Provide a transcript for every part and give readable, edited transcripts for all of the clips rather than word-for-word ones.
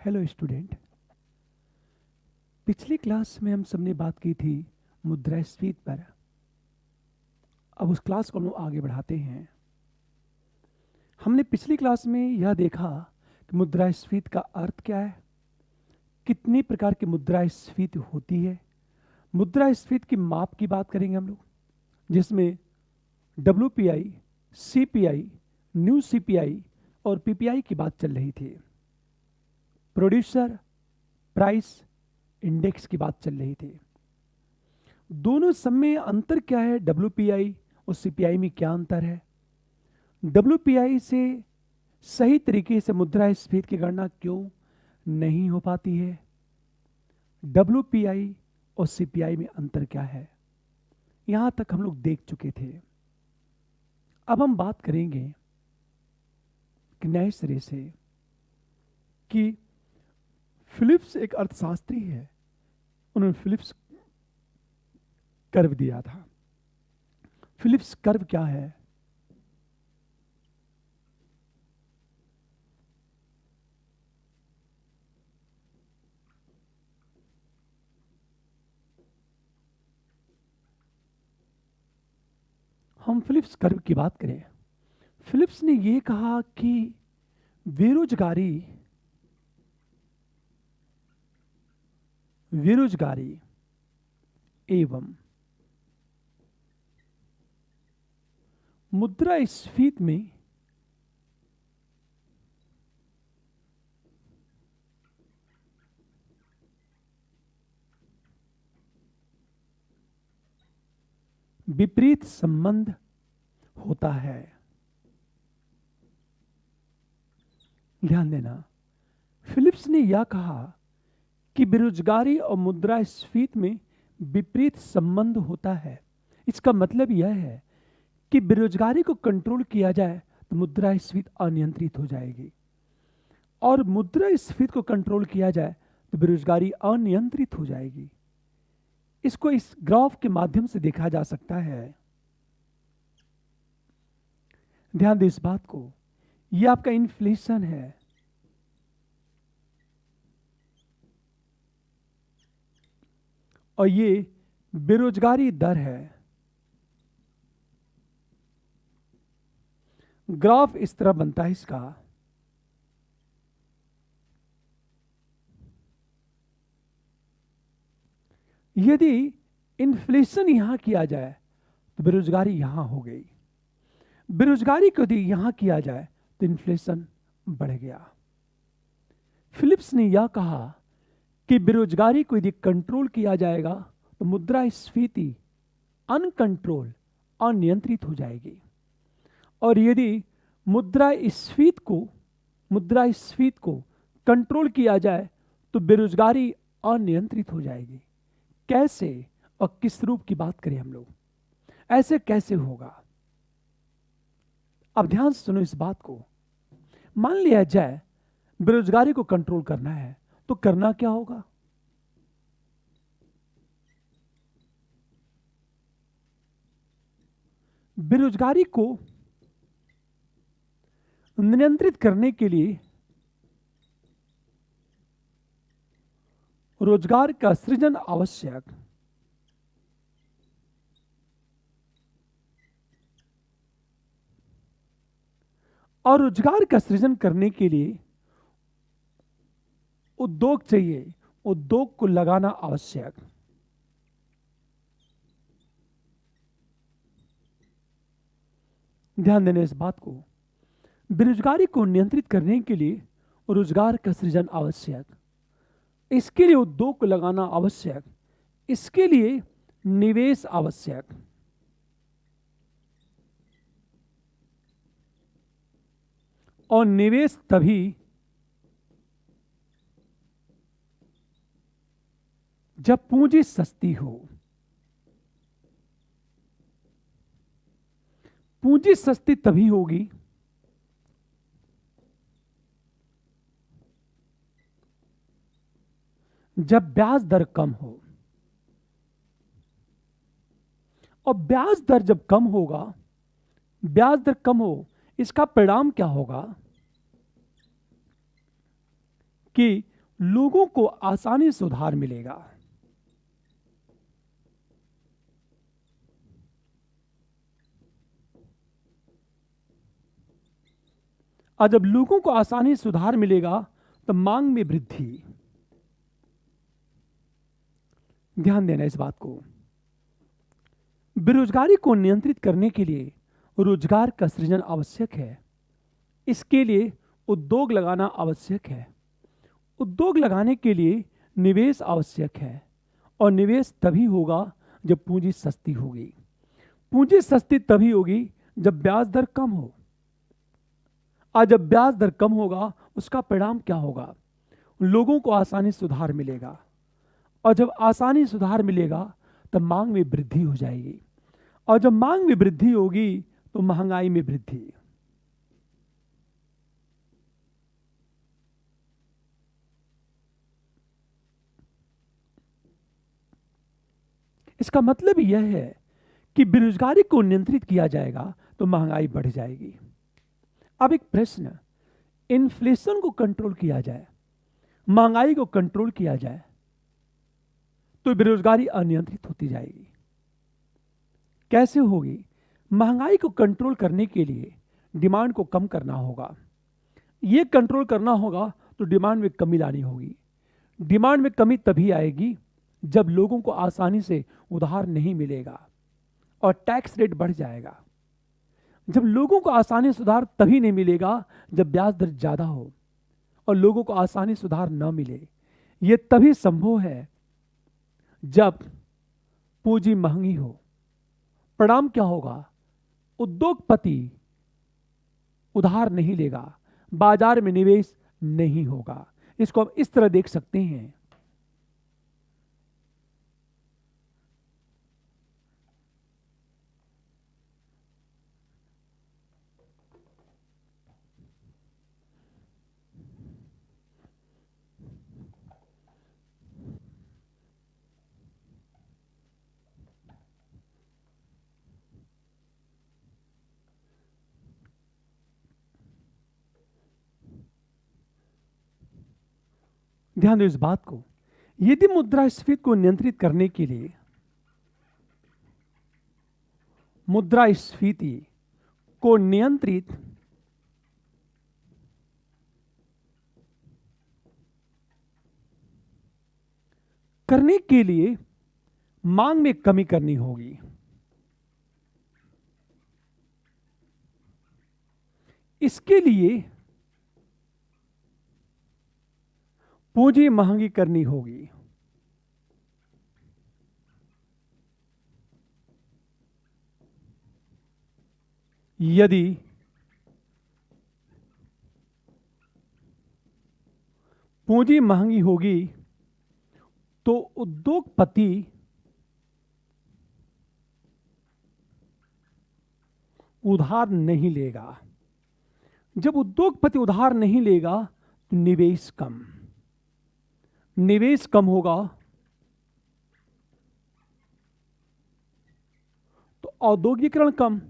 Hello student. पिछली class में हम सबने बात की थी मुद्रास्फीति पर। अब उस क्लास को हम लोग आगे बढ़ाते हैं। हमने पिछली क्लास में यह देखा कि मुद्रास्फीति का अर्थ क्या है, कितनी प्रकार की मुद्रास्फीति होती है। मुद्रास्फीति की माप की बात करेंगे हम लोग, जिसमें WPI, CPI, न्यू CPI और PPI की बात चल रही थी। प्रोड्यूसर प्राइस इंडेक्स की बात चल रही थी। दोनों सब में अंतर क्या है, WPI और CPI में क्या अंतर है। WPI से सही तरीके से मुद्रास्फीति की गणना क्यों नहीं हो पाती है, WPI और CPI में अंतर क्या है, यहां तक हम लोग देख चुके थे। अब हम बात करेंगे कि नए सिरे से कि फिलिप्स एक अर्थशास्त्री है, उन्होंने फिलिप्स कर्व दिया था। फिलिप्स कर्व क्या है? हम फिलिप्स कर्व की बात करें, फिलिप्स ने यह कहा कि बेरोजगारी एवं मुद्रास्फीति में विपरीत संबंध होता है। ध्यान देना, फिलिप्स ने यह कहा कि बेरोजगारी और मुद्रास्फीति में विपरीत संबंध होता है। इसका मतलब यह है कि बेरोजगारी को कंट्रोल किया जाए तो मुद्रास्फीति अनियंत्रित हो जाएगी, और मुद्रास्फीति को कंट्रोल किया जाए तो बेरोजगारी अनियंत्रित हो जाएगी। इसको इस ग्राफ के माध्यम से देखा जा सकता है। ध्यान दे इस बात को, यह आपका इन्फ्लेशन है, और ये बेरोजगारी दर है। ग्राफ इस तरह बनता है इसका। यदि इन्फ्लेशन यहां किया जाए तो बेरोजगारी यहां हो गई, बेरोजगारी को यदि यहां किया जाए तो इन्फ्लेशन बढ़ गया। फिलिप्स ने यह कहा कि बेरोजगारी को यदि कंट्रोल किया जाएगा तो मुद्रास्फीति अनकंट्रोल अनियंत्रित हो जाएगी, और यदि मुद्रास्फीति को कंट्रोल किया जाए तो बेरोजगारी अनियंत्रित हो जाएगी। कैसे और किस रूप की बात करें हम लोग, ऐसे कैसे होगा? अब ध्यान से सुनो इस बात को। मान लिया जाए बेरोजगारी को कंट्रोल करना है तो करना क्या होगा? बेरोजगारी को नियंत्रित करने के लिए रोजगार का सृजन आवश्यक, और रोजगार का सृजन करने के लिए उद्योग चाहिए, उद्योग को लगाना आवश्यक। ध्यान देना इस बात को, बेरोजगारी को नियंत्रित करने के लिए रोजगार का सृजन आवश्यक, इसके लिए उद्योग को लगाना आवश्यक, इसके लिए निवेश आवश्यक। और निवेश तभी जब पूंजी सस्ती हो। पूंजी सस्ती तभी होगी जब ब्याज दर कम हो, और ब्याज दर जब कम होगा, ब्याज दर कम हो, इसका परिणाम क्या होगा कि लोगों को आसानी से उधार मिलेगा। और जब लोगों को आसानी से उधार मिलेगा तो मांग में वृद्धि। ध्यान देना इस बात को। बेरोजगारी को नियंत्रित करने के लिए रोजगार का सृजन आवश्यक है। इसके लिए उद्योग लगाना आवश्यक है। उद्योग लगाने के लिए निवेश आवश्यक है, और निवेश तभी होगा जब पूंजी सस्ती होगी। पूंजी सस्ती तभी होगी जब ब्याज दर कम हो। आज जब ब्याज दर कम होगा उसका परिणाम क्या होगा? लोगों को आसानी से उधार मिलेगा, और जब आसानी से उधार मिलेगा तब मांग में वृद्धि हो जाएगी, और जब मांग में वृद्धि होगी तो महंगाई में वृद्धि। इसका मतलब यह है कि बेरोजगारी को नियंत्रित किया जाएगा तो महंगाई बढ़ जाएगी। अब एक प्रश्न, इन्फ्लेशन को कंट्रोल किया जाए, महंगाई को कंट्रोल किया जाए तो बेरोजगारी अनियंत्रित होती जाएगी। कैसे होगी? महंगाई को कंट्रोल करने के लिए डिमांड को कम करना होगा। यह कंट्रोल करना होगा तो डिमांड में कमी लानी होगी। डिमांड में कमी तभी आएगी जब लोगों को आसानी से उधार नहीं मिलेगा और टैक्स रेट बढ़ जाएगा। जब लोगों को आसानी से उधार तभी नहीं मिलेगा जब ब्याज दर ज्यादा हो, और लोगों को आसानी से उधार न मिले। यह तभी संभव है जब पूंजी महंगी हो। परिणाम क्या होगा? उद्योगपति उधार नहीं लेगा, बाजार में निवेश नहीं होगा। इसको हम इस तरह देख सकते हैं। ध्यान दो इस बात को। यदि मुद्रास्फीति को नियंत्रित करने के लिए मुद्रास्फीति को नियंत्रित करने के लिए मांग में कमी करनी होगी। इसके लिए पूंजी महंगी करनी होगी। यदि पूंजी महंगी होगी तो उद्योगपति उधार नहीं लेगा। जब उद्योगपति उधार नहीं लेगा तो निवेश कम। निवेश कम होगा तो औद्योगिकरण कम,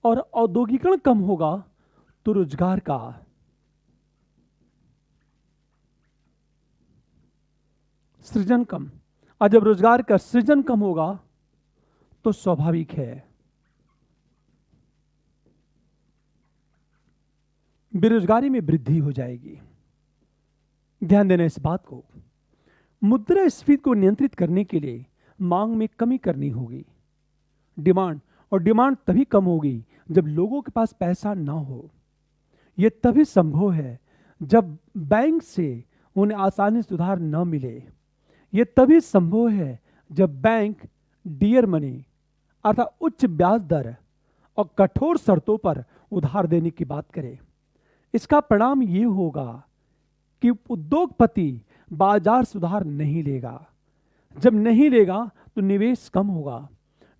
और औद्योगिकरण कम होगा तो रोजगार का सृजन कम, और जब रोजगार का सृजन कम होगा तो स्वाभाविक है बेरोजगारी में वृद्धि हो जाएगी। ध्यान देना इस बात को। मुद्रास्फीति को नियंत्रित करने के लिए मांग में कमी करनी होगी। डिमांड, और डिमांड तभी कम होगी जब लोगों के पास पैसा ना हो। यह तभी संभव है जब बैंक से उन्हें आसानी से उधार न मिले। यह तभी संभव है जब बैंक डियर मनी अर्थात उच्च ब्याज दर और कठोर शर्तों पर उधार देने की बात करे। इसका परिणाम यह होगा कि उद्योगपति बाजार से उधार नहीं लेगा। जब नहीं लेगा तो निवेश कम होगा।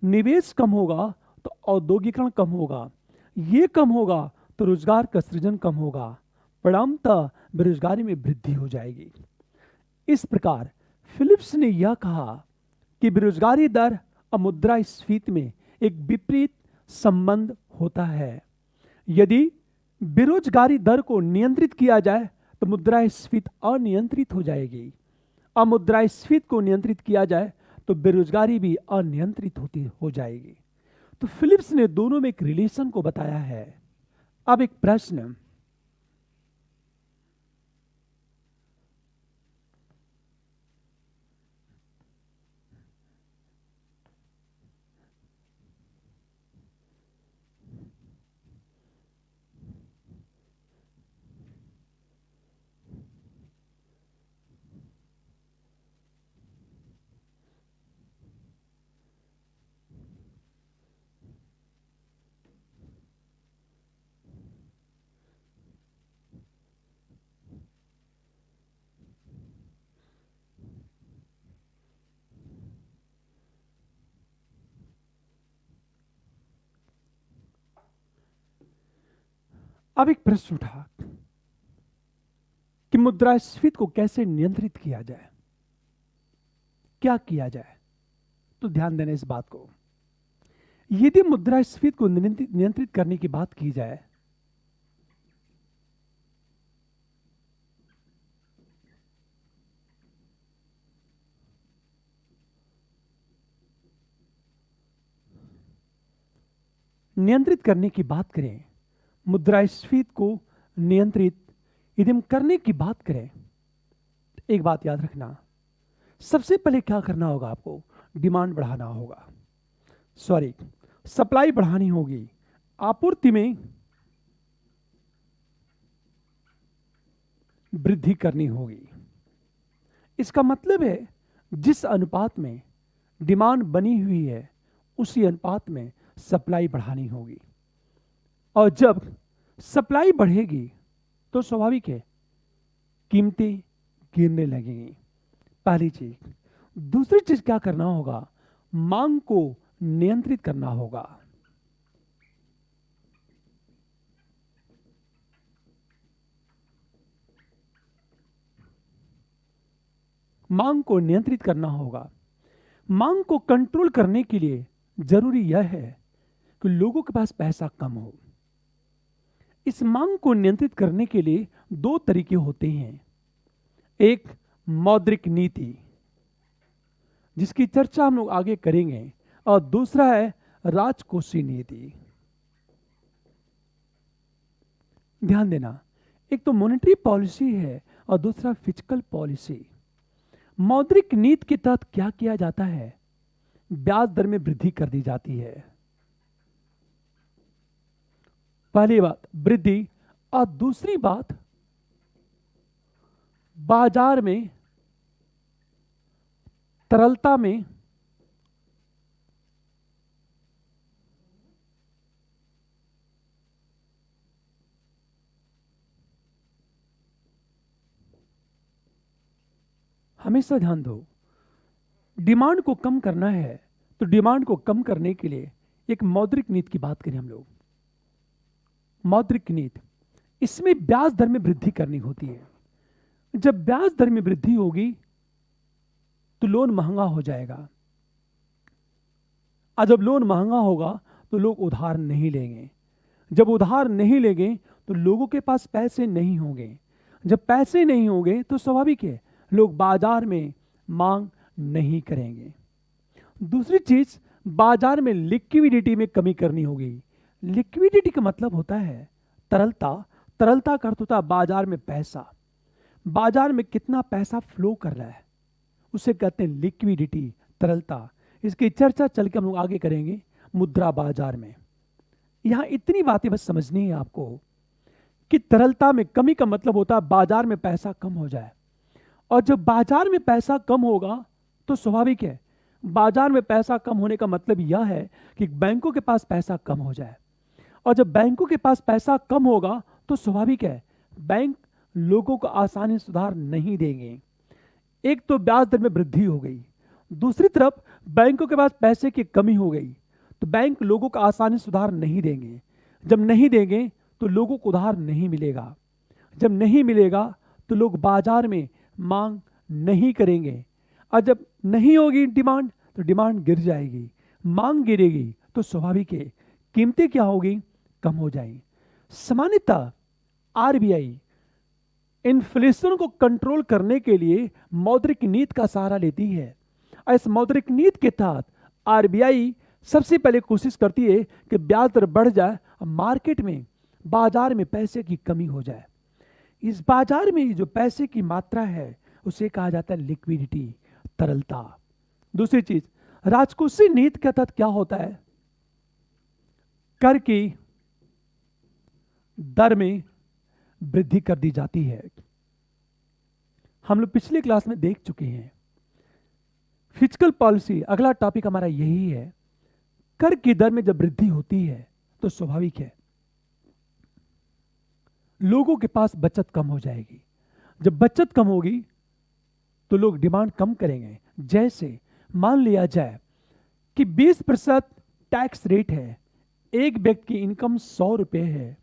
निवेश कम होगा तो औद्योगिकरण कम होगा। ये कम होगा तो रोजगार का सृजन कम होगा। परिणामतः बेरोजगारी में वृद्धि हो जाएगी। इस प्रकार फिलिप्स ने यह कहा कि बेरोजगारी दर और मुद्रास्फीति में एक विपरीत संबंध होता है। यदि बेरोजगारी दर को नियंत्रित किया जाए तो मुद्रास्फीति अनियंत्रित हो जाएगी। और मुद्रास्फीति को नियंत्रित किया जाए तो बेरोजगारी भी अनियंत्रित होती हो जाएगी। तो फिलिप्स ने दोनों में एक रिलेशन को बताया है। अब एक प्रश्न, अब एक प्रश्न उठा कि मुद्रास्फीति को कैसे नियंत्रित किया जाए, क्या किया जाए। तो ध्यान देना इस बात को, यदि मुद्रास्फीति को नियंत्रित करने की बात की जाए नियंत्रित करने की बात करें, मुद्रास्फीति को नियंत्रित यदि हम करने की बात करें, एक बात याद रखना, सबसे पहले क्या करना होगा आपको, डिमांड बढ़ाना होगा, सप्लाई बढ़ानी होगी, आपूर्ति में वृद्धि करनी होगी। इसका मतलब है जिस अनुपात में डिमांड बनी हुई है उसी अनुपात में सप्लाई बढ़ानी होगी। और जब सप्लाई बढ़ेगी तो स्वाभाविक है कीमतें गिरने लगेंगी, पहली चीज। दूसरी चीज क्या करना होगा, मांग को नियंत्रित करना होगा। मांग को नियंत्रित करना होगा। मांग को कंट्रोल करने के लिए जरूरी यह है कि लोगों के पास पैसा कम हो। इस मांग को नियंत्रित करने के लिए दो तरीके होते हैं, एक मौद्रिक नीति जिसकी चर्चा हम लोग आगे करेंगे, और दूसरा है राजकोषीय नीति। ध्यान देना, एक तो मॉनेटरी पॉलिसी है और दूसरा फिस्कल पॉलिसी। मौद्रिक नीति के तहत क्या किया जाता है, ब्याज दर में वृद्धि कर दी जाती है, पहली बात वृद्धि, और दूसरी बात बाजार में तरलता में हमेशा ध्यान दो, डिमांड को कम करना है तो डिमांड को कम करने के लिए एक मौद्रिक नीति की बात करें हम लोग। मौद्रिक नीति, इसमें ब्याज दर में वृद्धि करनी होती है। जब ब्याज दर में वृद्धि होगी तो लोन महंगा हो जाएगा, और जब लोन महंगा होगा तो लोग उधार नहीं लेंगे। जब उधार नहीं लेंगे तो लोगों के पास पैसे नहीं होंगे। जब पैसे नहीं होंगे तो स्वाभाविक है लोग बाजार में मांग नहीं करेंगे। दूसरी चीज, बाजार में लिक्विडिटी में कमी करनी होगी। लिक्विडिटी का मतलब होता है तरलता। तरलता का अर्थ होता है बाजार में पैसा, बाजार में कितना पैसा फ्लो कर रहा है उसे कहते हैं लिक्विडिटी, तरलता। इसकी चर्चा चल के हम लोग आगे करेंगे मुद्रा बाजार में। यहां इतनी बातें बस समझनी है आपको कि तरलता में कमी का मतलब होता है बाजार में पैसा कम हो जाए, और जब बाजार में पैसा कम होगा तो स्वाभाविक है बाजार में पैसा कम होने का मतलब यह है कि बैंकों के पास पैसा कम हो जाए, और जब बैंकों के पास पैसा कम होगा तो स्वाभाविक है बैंक लोगों को आसानी से सुधार नहीं देंगे। एक तो ब्याज दर में वृद्धि हो गई, दूसरी तरफ बैंकों के पास पैसे की कमी हो गई तो बैंक लोगों को आसानी से सुधार नहीं देंगे। जब नहीं देंगे तो लोगों को उधार नहीं मिलेगा, जब नहीं मिलेगा तो लोग बाजार में मांग नहीं करेंगे, और जब नहीं होगी डिमांड तो डिमांड गिर जाएगी, मांग गिरेगी तो स्वाभाविक है कीमतें क्या होगी, कम हो जाएंगी। सामान्यतः आरबीआई इन्फ्लेशन को कंट्रोल करने के लिए मौद्रिक नीति का सहारा लेती है। और इस मौद्रिक नीति के तहत आरबीआई सबसे पहले कोशिश करती है कि ब्याज दर बढ़ जाए और मार्केट में, बाजार में पैसे की कमी हो जाए। इस बाजार में जो पैसे की मात्रा है उसे कहा जाता है लिक्विडिटी, तरलता। दूसरी चीज, राजकोषीय नीति के तहत क्या होता है, कर की दर में वृद्धि कर दी जाती है। हम लोग पिछली क्लास में देख चुके हैं। फिस्कल पॉलिसी, अगला टॉपिक हमारा यही है। कर की दर में जब वृद्धि होती है तो स्वाभाविक है लोगों के पास बचत कम हो जाएगी। जब बचत कम होगी तो लोग डिमांड कम करेंगे। जैसे मान लिया जाए कि 20% टैक्स रेट है, एक व्यक्ति की इनकम 100 रुपए है,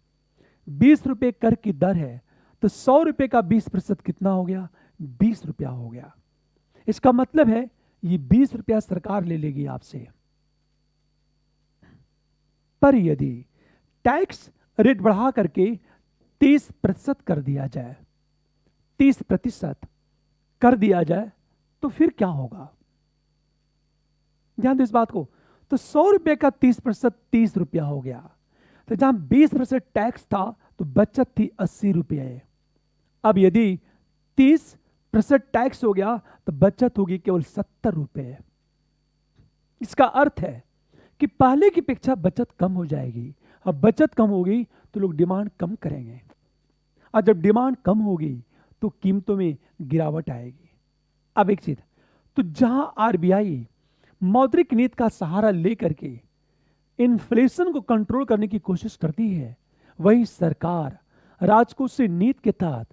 20 रुपए कर की दर है, तो 100 रुपए का 20% कितना हो गया, 20 रुपया हो गया। इसका मतलब है ये 20 रुपया सरकार ले लेगी आपसे। पर यदि टैक्स रेट बढ़ा करके 30% कर दिया जाए, 30% कर दिया जाए तो फिर क्या होगा, ध्यान दो इस बात को। तो 100 रुपए का 30% 30 रुपया हो गया। तो जहां 20% टैक्स था तो बचत थी 80 रुपये। अब यदि 30% टैक्स हो गया तो बचत होगी केवल 70 रुपये। इसका अर्थ है कि पहले की अपेक्षा बचत कम हो जाएगी। अब बचत कम होगी तो लोग डिमांड कम करेंगे, और जब डिमांड कम होगी तो कीमतों में गिरावट आएगी। अब एक चीज, तो जहां आरबीआई मौद्रिक नीति का सहारा लेकर के इन्फ्लेशन को कंट्रोल करने की कोशिश करती है, वही सरकार राजकोषीय नीति के तहत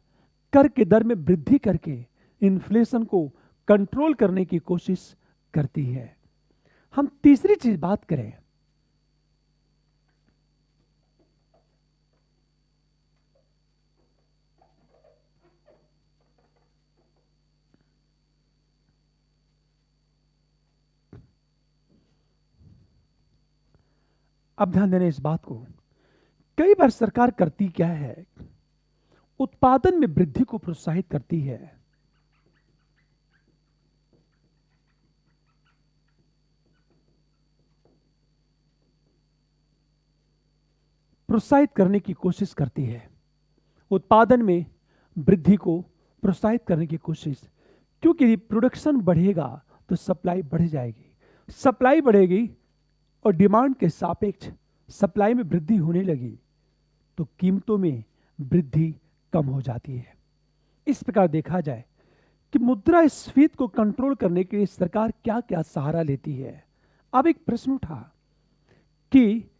कर के दर में वृद्धि करके इन्फ्लेशन को कंट्रोल करने की कोशिश करती है। हम तीसरी चीज बात करें, अब ध्यान देना इस बात को। कई बार सरकार करती क्या है, उत्पादन में वृद्धि को प्रोत्साहित करती है। प्रोत्साहित करने की कोशिश करती है, उत्पादन में वृद्धि को प्रोत्साहित करने की कोशिश। क्योंकि यदि प्रोडक्शन बढ़ेगा तो सप्लाई बढ़ जाएगी, सप्लाई बढ़ेगी और डिमांड के सापेक्ष सप्लाई में वृद्धि होने लगी तो कीमतों में वृद्धि कम हो जाती है। इस प्रकार देखा जाए कि मुद्रास्फीति को कंट्रोल करने के लिए सरकार क्या क्या सहारा लेती है। अब एक प्रश्न उठा कि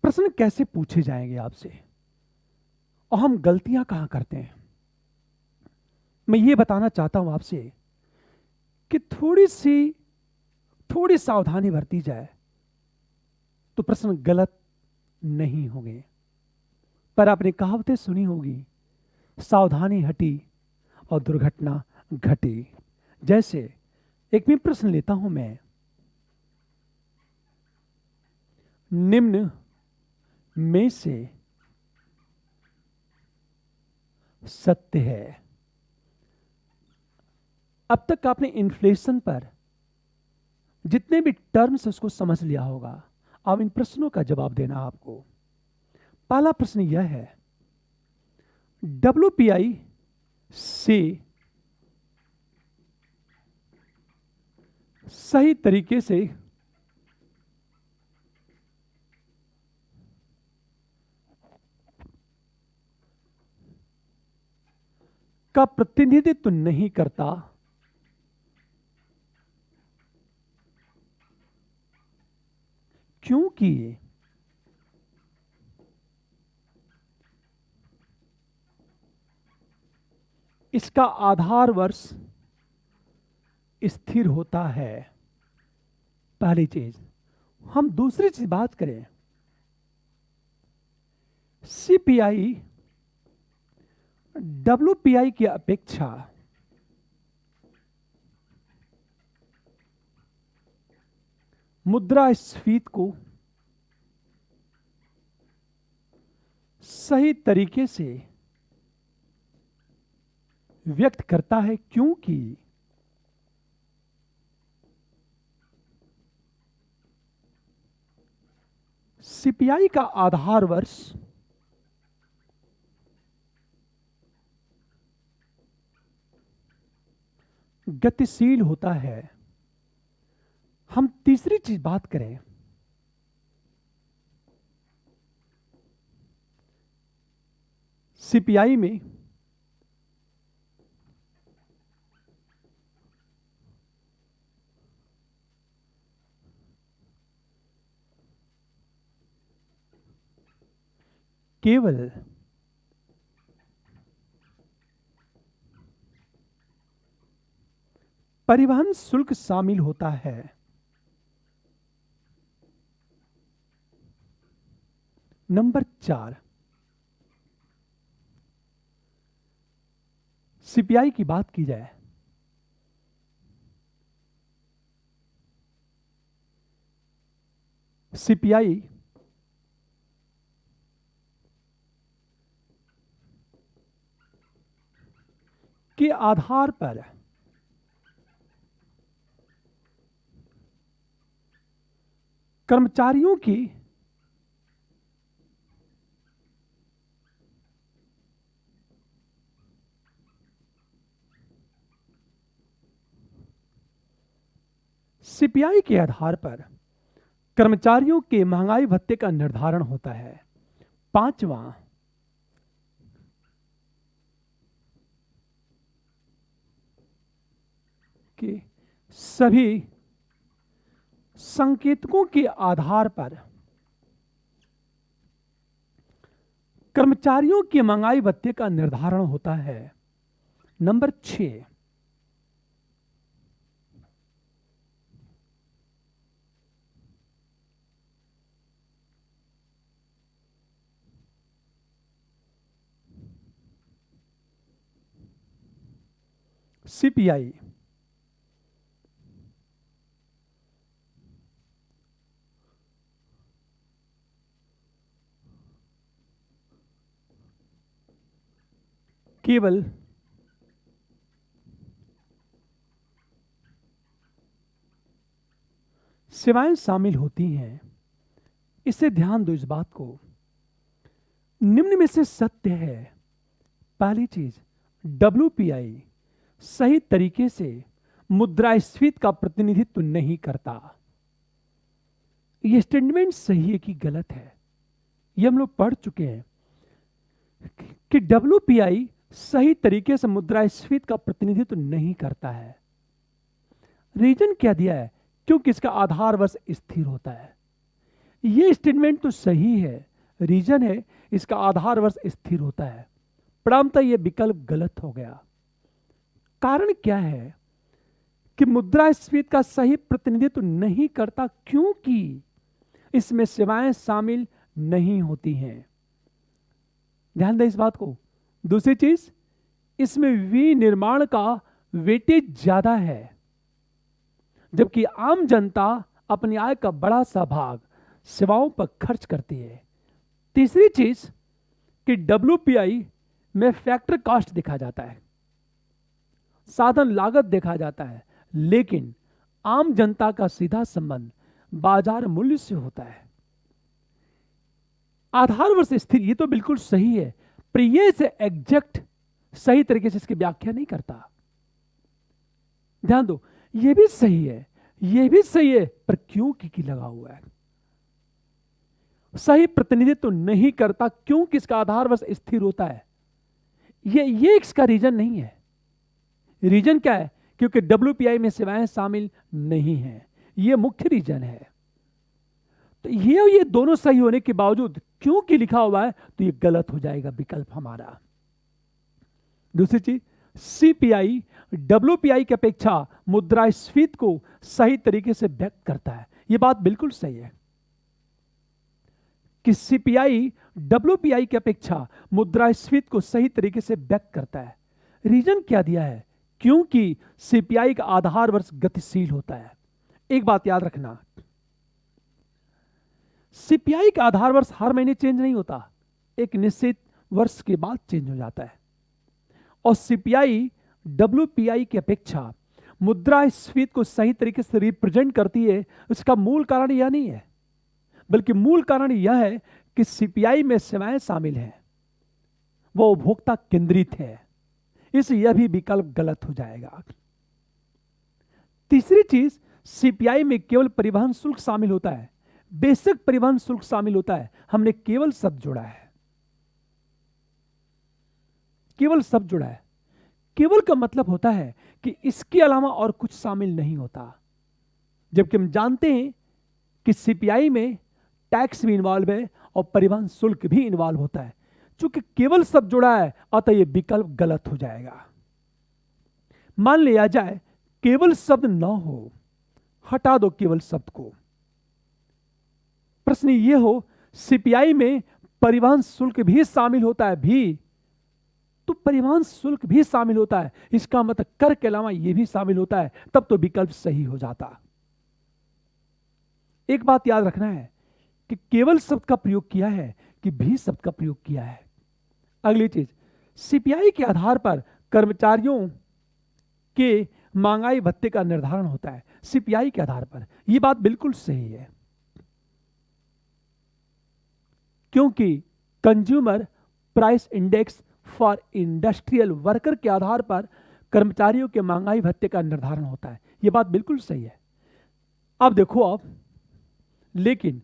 प्रश्न कैसे पूछे जाएंगे आपसे और हम गलतियां कहां करते हैं। मैं ये बताना चाहता हूं आपसे कि थोड़ी सावधानी बरती जाए तो प्रश्न गलत नहीं होंगे। पर आपने कहावतें सुनी होगी, सावधानी हटी और दुर्घटना घटी। जैसे एक भी प्रश्न लेता हूं मैं, निम्न में से सत्य है। अब तक आपने इन्फ्लेशन पर जितने भी टर्म्स उसको समझ लिया होगा। अब इन प्रश्नों का जवाब देना आपको। पहला प्रश्न यह है, डब्ल्यूपीआई से सही तरीके से का प्रतिनिधित्व नहीं करता, क्योंकि इसका आधार वर्ष स्थिर होता है। पहली चीज। हम दूसरी चीज बात करें, सीपीआई डब्ल्यूपीआई की अपेक्षा मुद्रास्फीति को सही तरीके से व्यक्त करता है, क्योंकि सीपीआई का आधार वर्ष गतिशील होता है। हम तीसरी चीज बात करें, सीपीआई में केवल परिवहन शुल्क शामिल होता है। नंबर 4, सीपीआई की बात की जाए, सीपीआई के आधार पर कर्मचारियों की सीपीआई के आधार पर कर्मचारियों के महंगाई भत्ते का निर्धारण होता है। पांचवा, कि सभी संकेतकों के आधार पर कर्मचारियों के महंगाई भत्ते का निर्धारण होता है। नंबर 6, सीपीआई केवल सेवाएं शामिल होती हैं। इससे ध्यान दो इस बात को। निम्न में से सत्य है। पहली चीज, डब्ल्यूपीआई सही तरीके से मुद्रास्फीति का प्रतिनिधित्व नहीं करता। यह स्टेटमेंट सही है कि गलत है, यह हम लोग पढ़ चुके हैं कि डब्ल्यूपीआई सही तरीके से मुद्रास्फीति का प्रतिनिधित्व नहीं करता है। रीजन क्या दिया है? क्योंकि इसका आधार वर्ष स्थिर होता है। यह स्टेटमेंट तो सही है, रीजन है इसका आधार वर्ष स्थिर होता है। प्रथमतः यह विकल्प गलत हो गया। कारण क्या है कि मुद्रास्फीति का सही प्रतिनिधित्व नहीं करता? क्योंकि इसमें सेवाएं शामिल नहीं होती हैं। ध्यान दें इस बात को। दूसरी चीज, इसमें विनिर्माण का वेटेज ज्यादा है, जबकि आम जनता अपनी आय का बड़ा सा भाग सेवाओं पर खर्च करती है। तीसरी चीज कि डब्ल्यूपीआई में फैक्टर कॉस्ट देखा जाता है, साधन लागत देखा जाता है, लेकिन आम जनता का सीधा संबंध बाजार मूल्य से होता है। आधार वर्ष स्थिर, ये तो बिल्कुल सही है, पर ये से एग्जैक्ट सही तरीके से इसकी व्याख्या नहीं करता। ध्यान दो, ये भी सही है, ये भी सही है, पर क्यों की लगा हुआ है। सही प्रतिनिधित्व तो नहीं करता क्योंकि इसका आधार वर्ष स्थिर होता है। ये इसका रीजन नहीं है। रीजन क्या है? क्योंकि डब्ल्यूपीआई में सेवाएं शामिल नहीं हैं, ये मुख्य रीजन है। तो ये दोनों सही होने के बावजूद क्योंकि लिखा हुआ है, तो ये गलत हो जाएगा विकल्प हमारा। दूसरी चीज, सीपीआई डब्ल्यूपीआई की अपेक्षा मुद्रास्फीति को सही तरीके से व्यक्त करता है। यह बात बिल्कुल सही है कि सीपीआई डब्ल्यूपीआई की अपेक्षा मुद्रास्फीति को सही तरीके से व्यक्त करता है। रीजन क्या दिया है? क्योंकि सीपीआई का आधार वर्ष गतिशील होता है। एक बात याद रखना, सीपीआई का आधार वर्ष हर महीने चेंज नहीं होता, एक निश्चित वर्ष के बाद चेंज हो जाता है। और सीपीआई डब्ल्यूपीआई की अपेक्षा मुद्रास्फीति को सही तरीके से रिप्रेजेंट करती है। इसका मूल कारण यह नहीं है, बल्कि मूल कारण यह है कि सीपीआई में सेवाएं शामिल हैं, वो उपभोक्ता केंद्रित है, इसलिए यह भी विकल्प गलत हो जाएगा। तीसरी चीज, सीपीआई में केवल परिवहन शुल्क शामिल होता है, बेसिक परिवहन शुल्क शामिल होता है। हमने केवल शब्द जोड़ा है, केवल शब्द जोड़ा है। केवल का मतलब होता है कि इसके अलावा और कुछ शामिल नहीं होता, जबकि हम जानते हैं कि सीपीआई में टैक्स भी इन्वॉल्व है और परिवहन शुल्क भी इन्वॉल्व होता है। चूंकि केवल शब्द जुड़ा है, अतः यह विकल्प गलत हो जाएगा। मान लिया जाए केवल शब्द न हो, हटा दो केवल शब्द को। प्रश्न यह हो, सीपीआई में परिवहन शुल्क भी शामिल होता है भी, तो परिवहन शुल्क भी शामिल होता है, इसका मतलब कर के अलावा यह भी शामिल होता है, तब तो विकल्प सही हो जाता। एक बात याद रखना है कि केवल शब्द का प्रयोग किया है कि भी शब्द का प्रयोग किया है। अगली चीज, सीपीआई के आधार पर कर्मचारियों के महंगाई भत्ते का निर्धारण होता है। सीपीआई के आधार पर, यह बात बिल्कुल सही है, क्योंकि consumer price index for industrial worker के आधार पर कर्मचारियों के महंगाई भत्ते का निर्धारण होता है। यह बात बिल्कुल सही है। अब देखो आप, लेकिन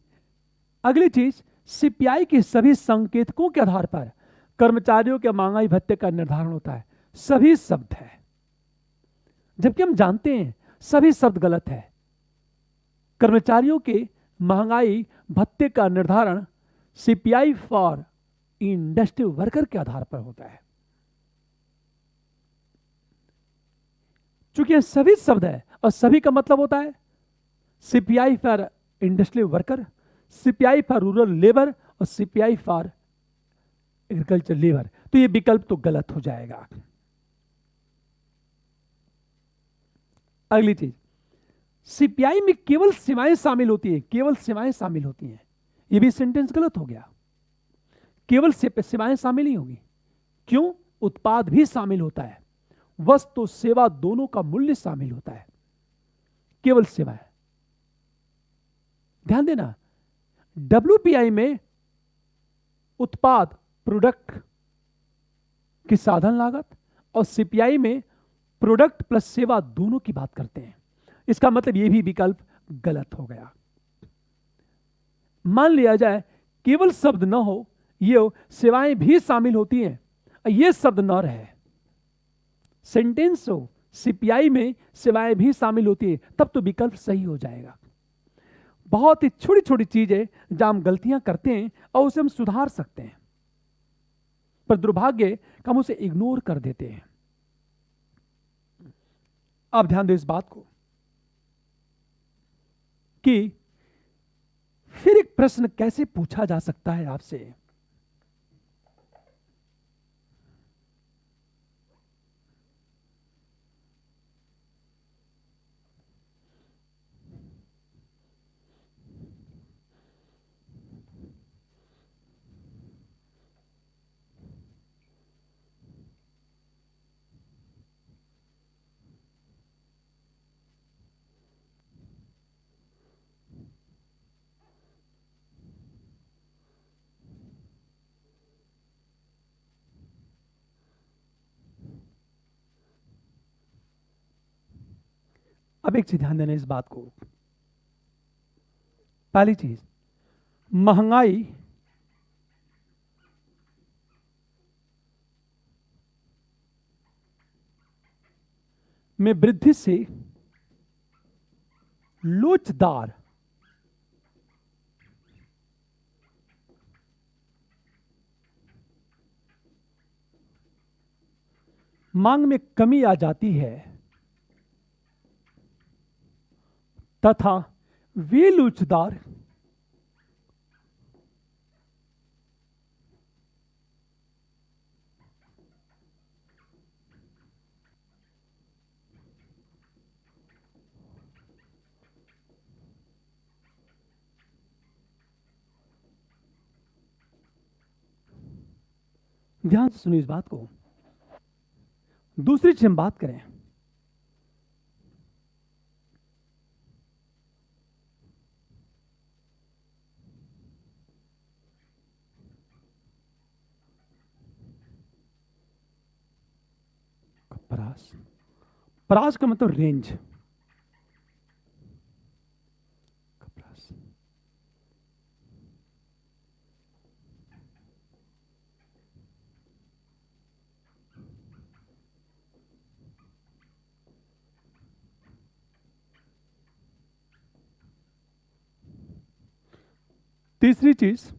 अगली चीज, सीपीआई के सभी संकेतकों के आधार पर कर्मचारियों के महंगाई भत्ते का निर्धारण होता है। सभी शब्द है, जबकि हम जानते हैं सभी शब्द गलत है। कर्मचारियों के महंगाई भत्ते का निर्धारण सीपीआई फॉर इंडस्ट्री वर्कर के आधार पर होता है। चूंकि सभी शब्द है और सभी का मतलब होता है CPI for industrial worker, CPI for rural labour और सीपीआई फॉर एग्रीकल्चर लेबर, तो ये विकल्प तो गलत हो जाएगा। अगली चीज, सीपीआई में केवल सेवाएं शामिल होती है, केवल सेवाएं शामिल होती हैं, ये भी सेंटेंस गलत हो गया। केवल सेवाएं शामिल नहीं होगी, क्यों? उत्पाद भी शामिल होता है, वस्तु सेवा दोनों का मूल्य शामिल होता है, केवल सेवाएं। ध्यान देना, डब्ल्यूपीआई में उत्पाद प्रोडक्ट की साधन लागत और सीपीआई में प्रोडक्ट प्लस सेवा दोनों की बात करते हैं। इसका मतलब यह भी विकल्प गलत हो गया। मान लिया जाए केवल शब्द न हो, ये सेवाएं भी शामिल होती हैं, ये शब्द न रहे, सेंटेंस हो सीपीआई में सेवाएं भी शामिल होती है, तब तो विकल्प सही हो जाएगा। बहुत ही छोटी छोटी चीजें जहां हम गलतियां करते हैं और उसे हम सुधार सकते हैं, पर दुर्भाग्य हम उसे इग्नोर कर देते हैं। आप ध्यान दो इस बात को कि फिर एक प्रश्न कैसे पूछा जा सकता है आपसे। अब एक चीज ध्यान देना इस बात को। पहली चीज, महंगाई में वृद्धि से लोचदार मांग में कमी आ जाती है तथा वे लोचदार ध्यान से सुनिए इस बात को। दूसरी चीज हम बात करें, परास। परास का मतलब रेंज। परास। तीसरी चीज,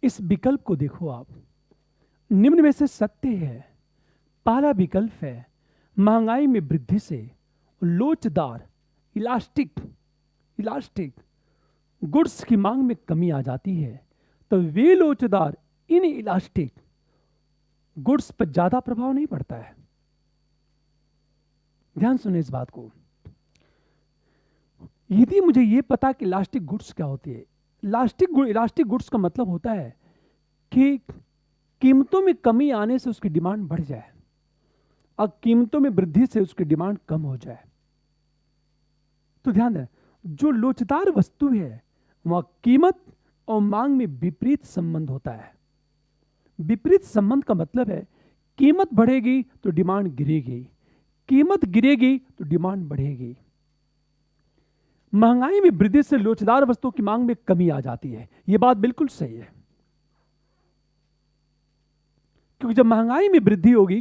इस विकल्प को देखो आप, निम्न में से सत्य है। पहला विकल्प है महंगाई में वृद्धि से लोचदार इलास्टिक इलास्टिक गुड्स की मांग में कमी आ जाती है, तो वे लोचदार इन इलास्टिक गुड्स पर ज्यादा प्रभाव नहीं पड़ता है। ध्यान सुने इस बात को। यदि मुझे यह पता कि इलास्टिक गुड्स क्या होती है, इलास्टिक गुड्स का मतलब होता है कि कीमतों में कमी आने से उसकी डिमांड बढ़ जाए और कीमतों में वृद्धि से उसकी डिमांड कम हो जाए। तो ध्यान दें, जो लोचदार वस्तु है वहां कीमत और मांग में विपरीत संबंध होता है। विपरीत संबंध का मतलब है कीमत बढ़ेगी तो डिमांड गिरेगी, कीमत गिरेगी तो डिमांड बढ़ेगी। महंगाई में वृद्धि से लोचदार वस्तुओं की मांग में कमी आ जाती है। यह बात बिल्कुल सही है, क्योंकि जब महंगाई में वृद्धि होगी,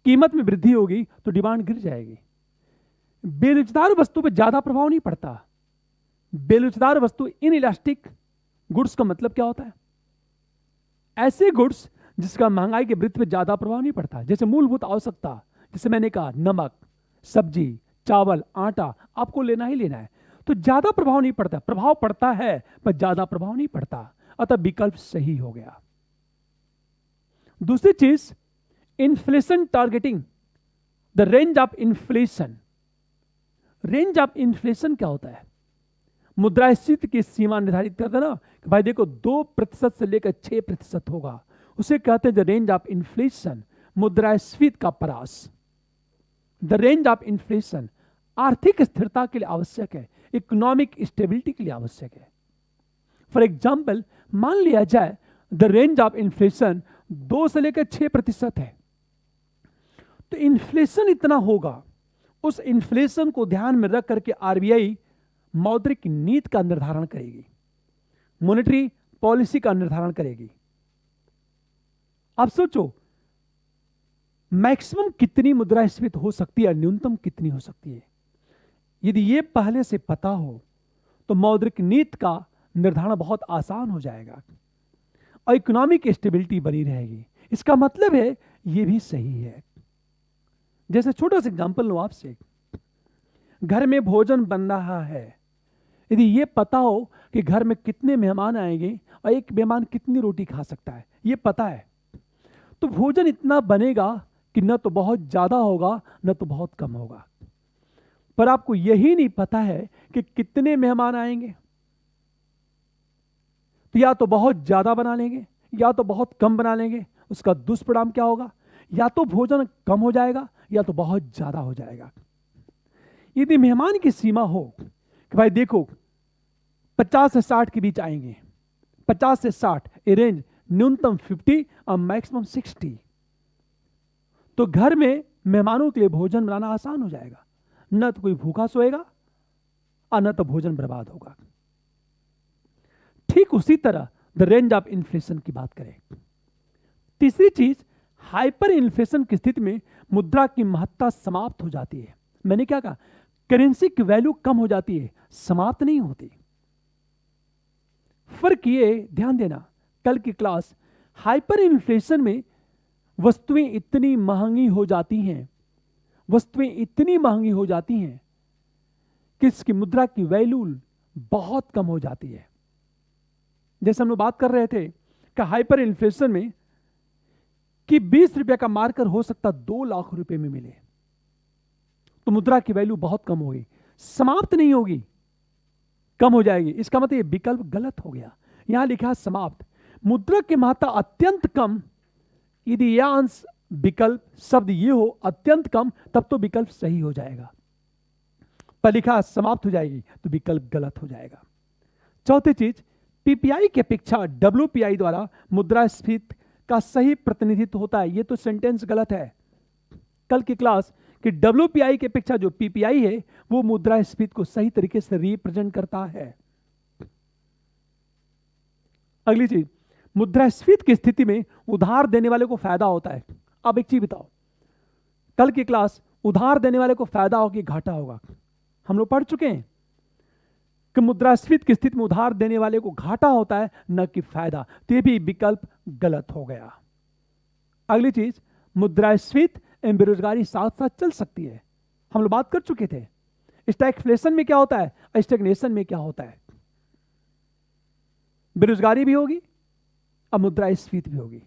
कीमत में वृद्धि होगी तो डिमांड गिर जाएगी। बेलोचदार वस्तु पर ज्यादा प्रभाव नहीं पड़ता। बेलोचदार वस्तु इन इलास्टिक गुड्स का मतलब क्या होता है? ऐसे गुड्स जिसका महंगाई के वृद्धि पर ज्यादा प्रभाव नहीं पड़ता, जैसे मूलभूत आवश्यकता, जैसे मैंने कहा नमक, सब्जी, चावल, आटा आपको लेना ही लेना है, तो ज्यादा प्रभाव नहीं पड़ता। प्रभाव पड़ता है पर ज्यादा प्रभाव नहीं पड़ता, अतः विकल्प सही हो गया। दूसरी चीज, inflation targeting the range of inflation. Range of inflation क्या होता है? मुद्रास्फीति की सीमा निर्धारित करते हैं ना कि भाई देखो 2% से लेकर 6% होगा, उसे कहते हैं द रेंज ऑफ इन्फ्लेशन, मुद्रास्फीति का परास। द रेंज ऑफ इन्फ्लेशन आर्थिक स्थिरता के लिए आवश्यक है, इकोनॉमिक स्टेबिलिटी के लिए आवश्यक है। फॉर एग्जाम्पल मान लिया जाए द रेंज ऑफ इन्फ्लेशन 2 से लेकर 6% है, तो इन्फ्लेशन इतना होगा, उस इन्फ्लेशन को ध्यान में रख करके आरबीआई मौद्रिक नीति का निर्धारण करेगी, मॉनेटरी पॉलिसी का निर्धारण करेगी। आप सोचो मैक्सिमम कितनी मुद्रास्फीति हो सकती है, न्यूनतम कितनी हो सकती है। यदि ये पहले से पता हो तो मौद्रिक नीति का निर्धारण बहुत आसान हो जाएगा और इकोनॉमिक स्टेबिलिटी बनी रहेगी। इसका मतलब है ये भी सही है। जैसे छोटा सा एग्जांपल लो आपसे, घर में भोजन बन रहा है, यदि ये पता हो कि घर में कितने मेहमान आएंगे और एक मेहमान कितनी रोटी खा सकता है, ये पता है, तो भोजन इतना बनेगा कि न तो बहुत ज्यादा होगा न तो बहुत कम होगा। पर आपको यही नहीं पता है कि कितने मेहमान आएंगे, तो या तो बहुत ज्यादा बना लेंगे या तो बहुत कम बना लेंगे। उसका दुष्परिणाम क्या होगा, या तो भोजन कम हो जाएगा या तो बहुत ज्यादा हो जाएगा। यदि मेहमान की सीमा हो कि भाई देखो 50 से 60 के बीच आएंगे, 50 से 60 ए रेंज, न्यूनतम 50 और मैक्सिमम 60, तो घर में मेहमानों के लिए भोजन बनाना आसान हो जाएगा, न तो कोई भूखा सोएगा और न तो भोजन बर्बाद होगा। ठीक उसी तरह द रेंज ऑफ इन्फ्लेशन की बात करें। तीसरी चीज, हाइपर इन्फ्लेशन की स्थिति में मुद्रा की महत्ता समाप्त हो जाती है। मैंने क्या कहा, करेंसी की वैल्यू कम हो जाती है, समाप्त नहीं होती। फर्क ये ध्यान देना, कल की क्लास, हाइपर इन्फ्लेशन में वस्तुएं इतनी महंगी हो जाती हैं, वस्तुएं इतनी महंगी हो जाती हैं कि इसकी मुद्रा की वैल्यू बहुत कम हो जाती है। जैसे हम लोग बात कर रहे थे कि हाइपर इन्फ्लेशन में कि 20 रुपए का मार्कर हो सकता 2 लाख रुपए में मिले, तो मुद्रा की वैल्यू बहुत कम होगी, समाप्त नहीं होगी, कम हो जाएगी। इसका मतलब ये विकल्प गलत हो गया, यहां लिखा है समाप्त। मुद्रा की महत्ता अत्यंत कम, यदि यह अंश विकल्प शब्द ये हो अत्यंत कम, तब तो विकल्प सही हो जाएगा, पर लिखा समाप्त हो जाएगी तो विकल्प गलत हो जाएगा। चौथी चीज, पीपीआई की अपेक्षा डब्ल्यूपीआई द्वारा मुद्रास्फीति का सही प्रतिनिधित्व होता है। ये तो सेंटेंस गलत है। कल की क्लास कि डब्ल्यूपीआई की अपेक्षा जो पीपीआई है वो मुद्रास्फीति को सही तरीके से रिप्रेजेंट करता है। अगली चीज, मुद्रास्फीति की स्थिति में उधार देने वाले को फायदा होता है। अब एक चीज बताओ, कल की क्लास उधार देने वाले को फायदा हो कि घाटा होगा, हम लोग पढ़ चुके हैं कि मुद्रास्फीति की स्थिति में उधार देने वाले को घाटा होता है न कि फायदा, तो ये भी विकल्प गलत हो गया। अगली चीज, मुद्रास्फीति बेरोजगारी साथ साथ चल सकती है, हम लोग बात कर चुके थे। स्टैगफ्लेशन में क्या होता है, स्टैग्नेशन में क्या होता है, बेरोजगारी भी होगी और मुद्रास्फीति भी होगी,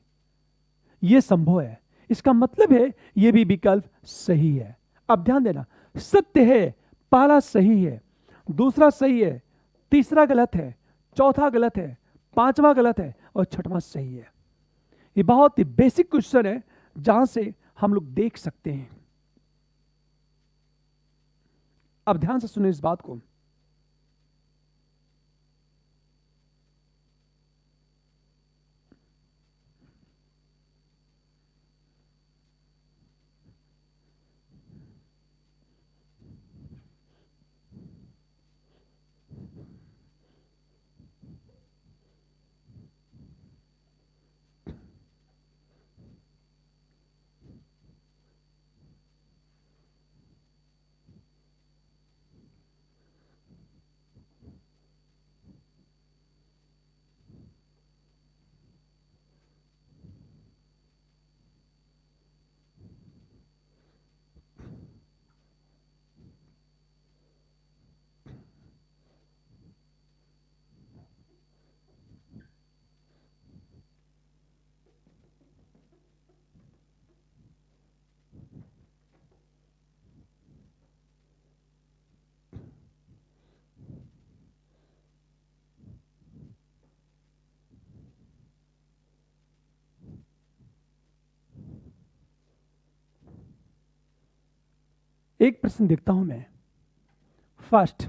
यह संभव है। इसका मतलब है यह भी विकल्प सही है। अब ध्यान देना, सत्य है, पहला सही है, दूसरा सही है, तीसरा गलत है, चौथा गलत है, पांचवा गलत है और छठवां सही है। ये बहुत ही बेसिक क्वेश्चन है जहां से हम लोग देख सकते हैं। अब ध्यान से सुनिए इस बात को, एक प्रश्न देखता हूं मैं। फर्स्ट,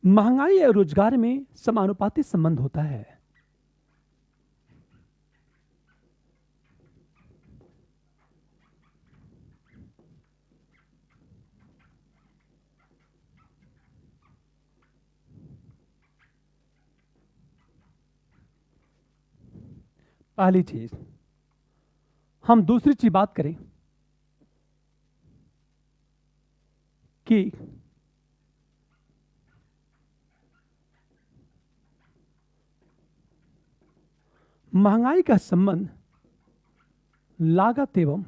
महंगाई और रोजगार में समानुपाती संबंध होता है। पहली चीज। हम दूसरी चीज बात करें कि महंगाई का संबंध लागत एवं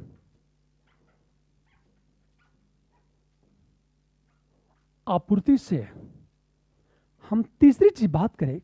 आपूर्ति से है। हम तीसरी चीज बात करें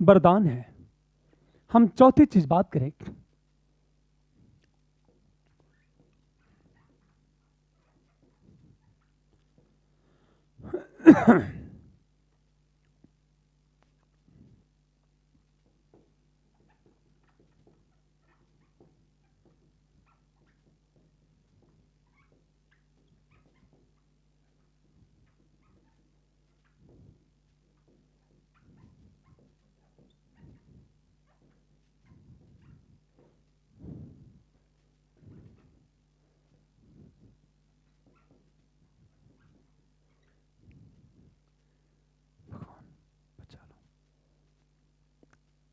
वरदान है। हम चौथी चीज बात करें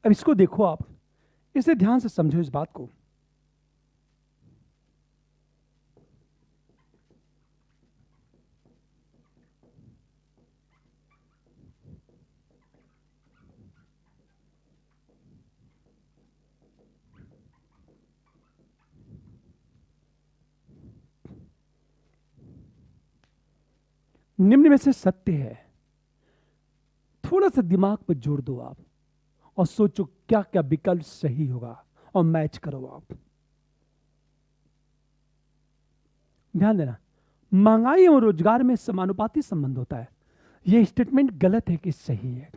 अब इसको देखो, आप इसे ध्यान से समझो इस बात को। निम्न में से सत्य है। थोड़ा सा दिमाग पर जोर दो आप और सोचो क्या क्या विकल्प सही होगा और मैच करो आप। ध्यान देना, महंगाई और रोजगार में समानुपाती संबंध होता है। यह स्टेटमेंट गलत है कि सही है?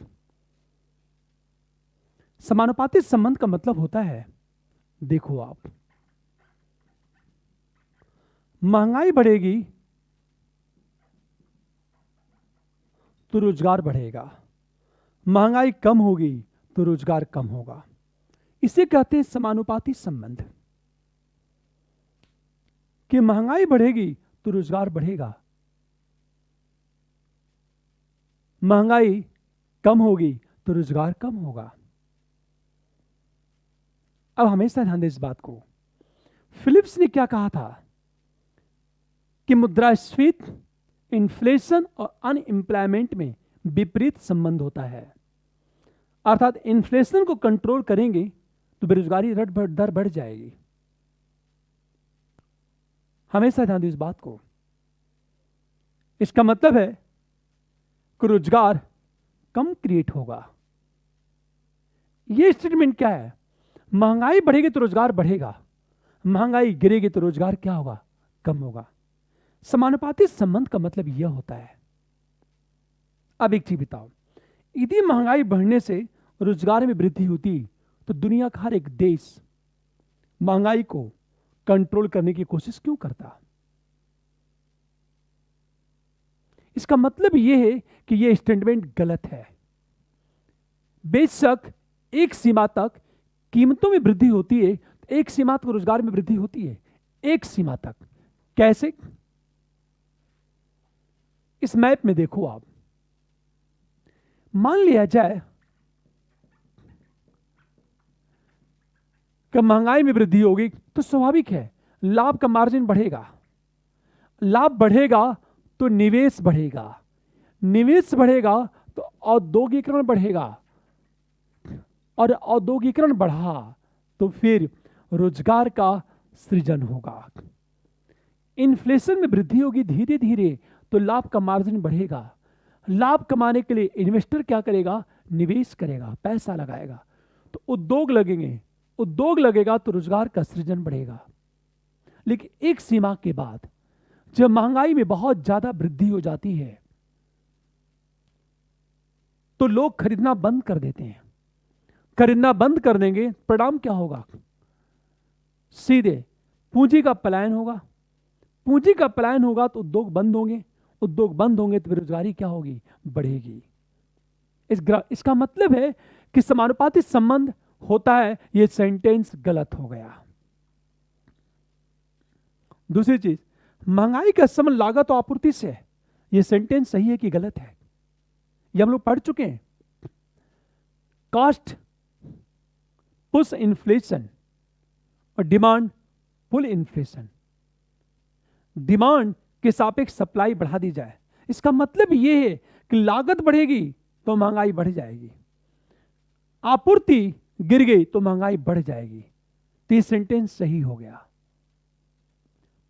समानुपाती संबंध का मतलब होता है, देखो आप, महंगाई बढ़ेगी तो रोजगार बढ़ेगा, महंगाई कम होगी तो रोजगार कम होगा। इसे कहते हैं समानुपाती संबंध। कि महंगाई बढ़ेगी तो रोजगार बढ़ेगा, महंगाई कम होगी तो रोजगार कम होगा। अब हमेशा ध्यान दें इस बात को। फिलिप्स ने क्या कहा था कि मुद्रास्फीति, इन्फ्लेशन और अनएम्प्लॉयमेंट में विपरीत संबंध होता है। अर्थात इन्फ्लेशन को कंट्रोल करेंगे तो बेरोजगारी दर बढ़ जाएगी। हमेशा ध्यान दें इस बात को। इसका मतलब है कि रोजगार कम क्रिएट होगा। यह स्टेटमेंट क्या है? महंगाई बढ़ेगी तो रोजगार बढ़ेगा, महंगाई गिरेगी तो रोजगार क्या होगा? कम होगा। समानुपाती संबंध का मतलब यह होता है। अब एक चीज बताओ, यदि महंगाई बढ़ने से रोजगार में वृद्धि होती तो दुनिया का हर एक देश महंगाई को कंट्रोल करने की कोशिश क्यों करता? इसका मतलब यह है कि यह स्टेटमेंट गलत है। बेशक एक सीमा तक कीमतों में वृद्धि होती है, एक सीमा तक रोजगार में वृद्धि होती है, एक सीमा तक। कैसे? इस मैप में देखो आप, मान लिया जाए कि महंगाई में वृद्धि होगी तो स्वाभाविक है लाभ का मार्जिन बढ़ेगा, लाभ बढ़ेगा तो निवेश बढ़ेगा, निवेश बढ़ेगा तो औद्योगिकरण बढ़ेगा, और औद्योगिकरण बढ़ा तो फिर रोजगार का सृजन होगा। इन्फ्लेशन में वृद्धि होगी धीरे धीरे तो लाभ का मार्जिन बढ़ेगा, लाभ कमाने के लिए इन्वेस्टर क्या करेगा? निवेश करेगा, पैसा लगाएगा तो उद्योग लगेंगे, उद्योग लगेगा तो रोजगार का सृजन बढ़ेगा। लेकिन एक सीमा के बाद जब महंगाई में बहुत ज्यादा वृद्धि हो जाती है तो लोग खरीदना बंद कर देते हैं। खरीदना बंद कर देंगे, परिणाम क्या होगा? सीधे पूंजी का पलायन होगा। पूंजी का पलायन होगा तो उद्योग बंद होंगे, उद्योग बंद होंगे तो बेरोजगारी क्या होगी? बढ़ेगी। इसका मतलब है कि समानुपातिक संबंध होता है, यह सेंटेंस गलत हो गया। दूसरी चीज, महंगाई का संबंध लागत और आपूर्ति से है, यह सेंटेंस सही है कि गलत है? ये हम लोग पढ़ चुके हैं। कॉस्ट पुश इन्फ्लेशन और डिमांड पुल इन्फ्लेशन। डिमांड के सापेक्ष सप्लाई बढ़ा दी जाए, इसका मतलब यह है कि लागत बढ़ेगी तो महंगाई बढ़ जाएगी, आपूर्ति गिर गई तो महंगाई बढ़ जाएगी। तो ये सेंटेंस सही हो गया।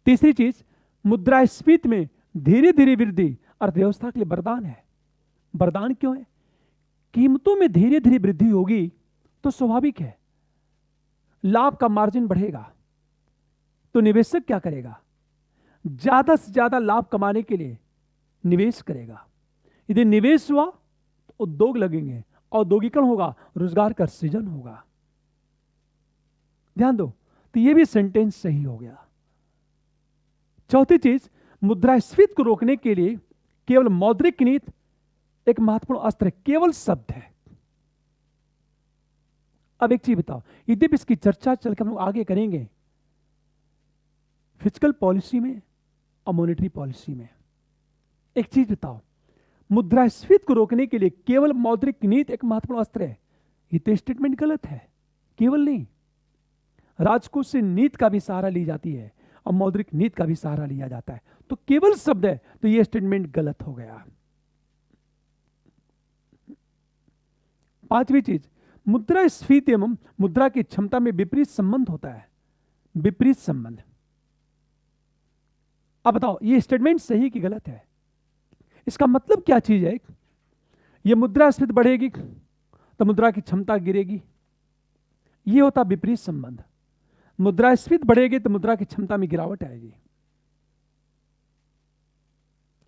तीसरी चीज, मुद्रास्फीति में धीरे धीरे वृद्धि अर्थव्यवस्था के लिए वरदान है। वरदान क्यों है? कीमतों में धीरे धीरे वृद्धि होगी तो स्वाभाविक है लाभ का मार्जिन बढ़ेगा, तो निवेशक क्या करेगा? ज्यादा से ज्यादा लाभ कमाने के लिए निवेश करेगा। यदि निवेश हुआ तो उद्योग लगेंगे, औद्योगिकरण होगा, रोजगार का सृजन होगा। ध्यान दो, तो यह भी सेंटेंस सही हो गया। चौथी चीज, मुद्रास्फीति को रोकने के लिए केवल मौद्रिक नीति एक महत्वपूर्ण अस्त्र है, केवल शब्द है। अब एक चीज बताओ, यद्यपि इसकी चर्चा चलकर हम लोग आगे करेंगे फिजिकल पॉलिसी में और मॉनेटरी पॉलिसी में। एक चीज बताओ, मुद्रास्फीति को रोकने के लिए केवल मौद्रिक नीति एक महत्वपूर्ण अस्त्र है, ये तो स्टेटमेंट गलत है। केवल नहीं, राजकोष से नीति का भी सहारा ली जाती है और मौद्रिक नीति का भी सहारा लिया जाता है, तो केवल शब्द है, तो यह स्टेटमेंट गलत हो गया। पांचवी चीज, मुद्रास्फीति एवं मुद्रा की क्षमता में विपरीत संबंध होता है। विपरीत संबंध। अब बताओ, यह स्टेटमेंट सही कि गलत है? इसका मतलब क्या चीज है? यह मुद्रास्फीति बढ़ेगी तो मुद्रा की क्षमता गिरेगी, यह होता विपरीत संबंध। मुद्रास्फीति बढ़ेगी तो मुद्रा की क्षमता में गिरावट आएगी,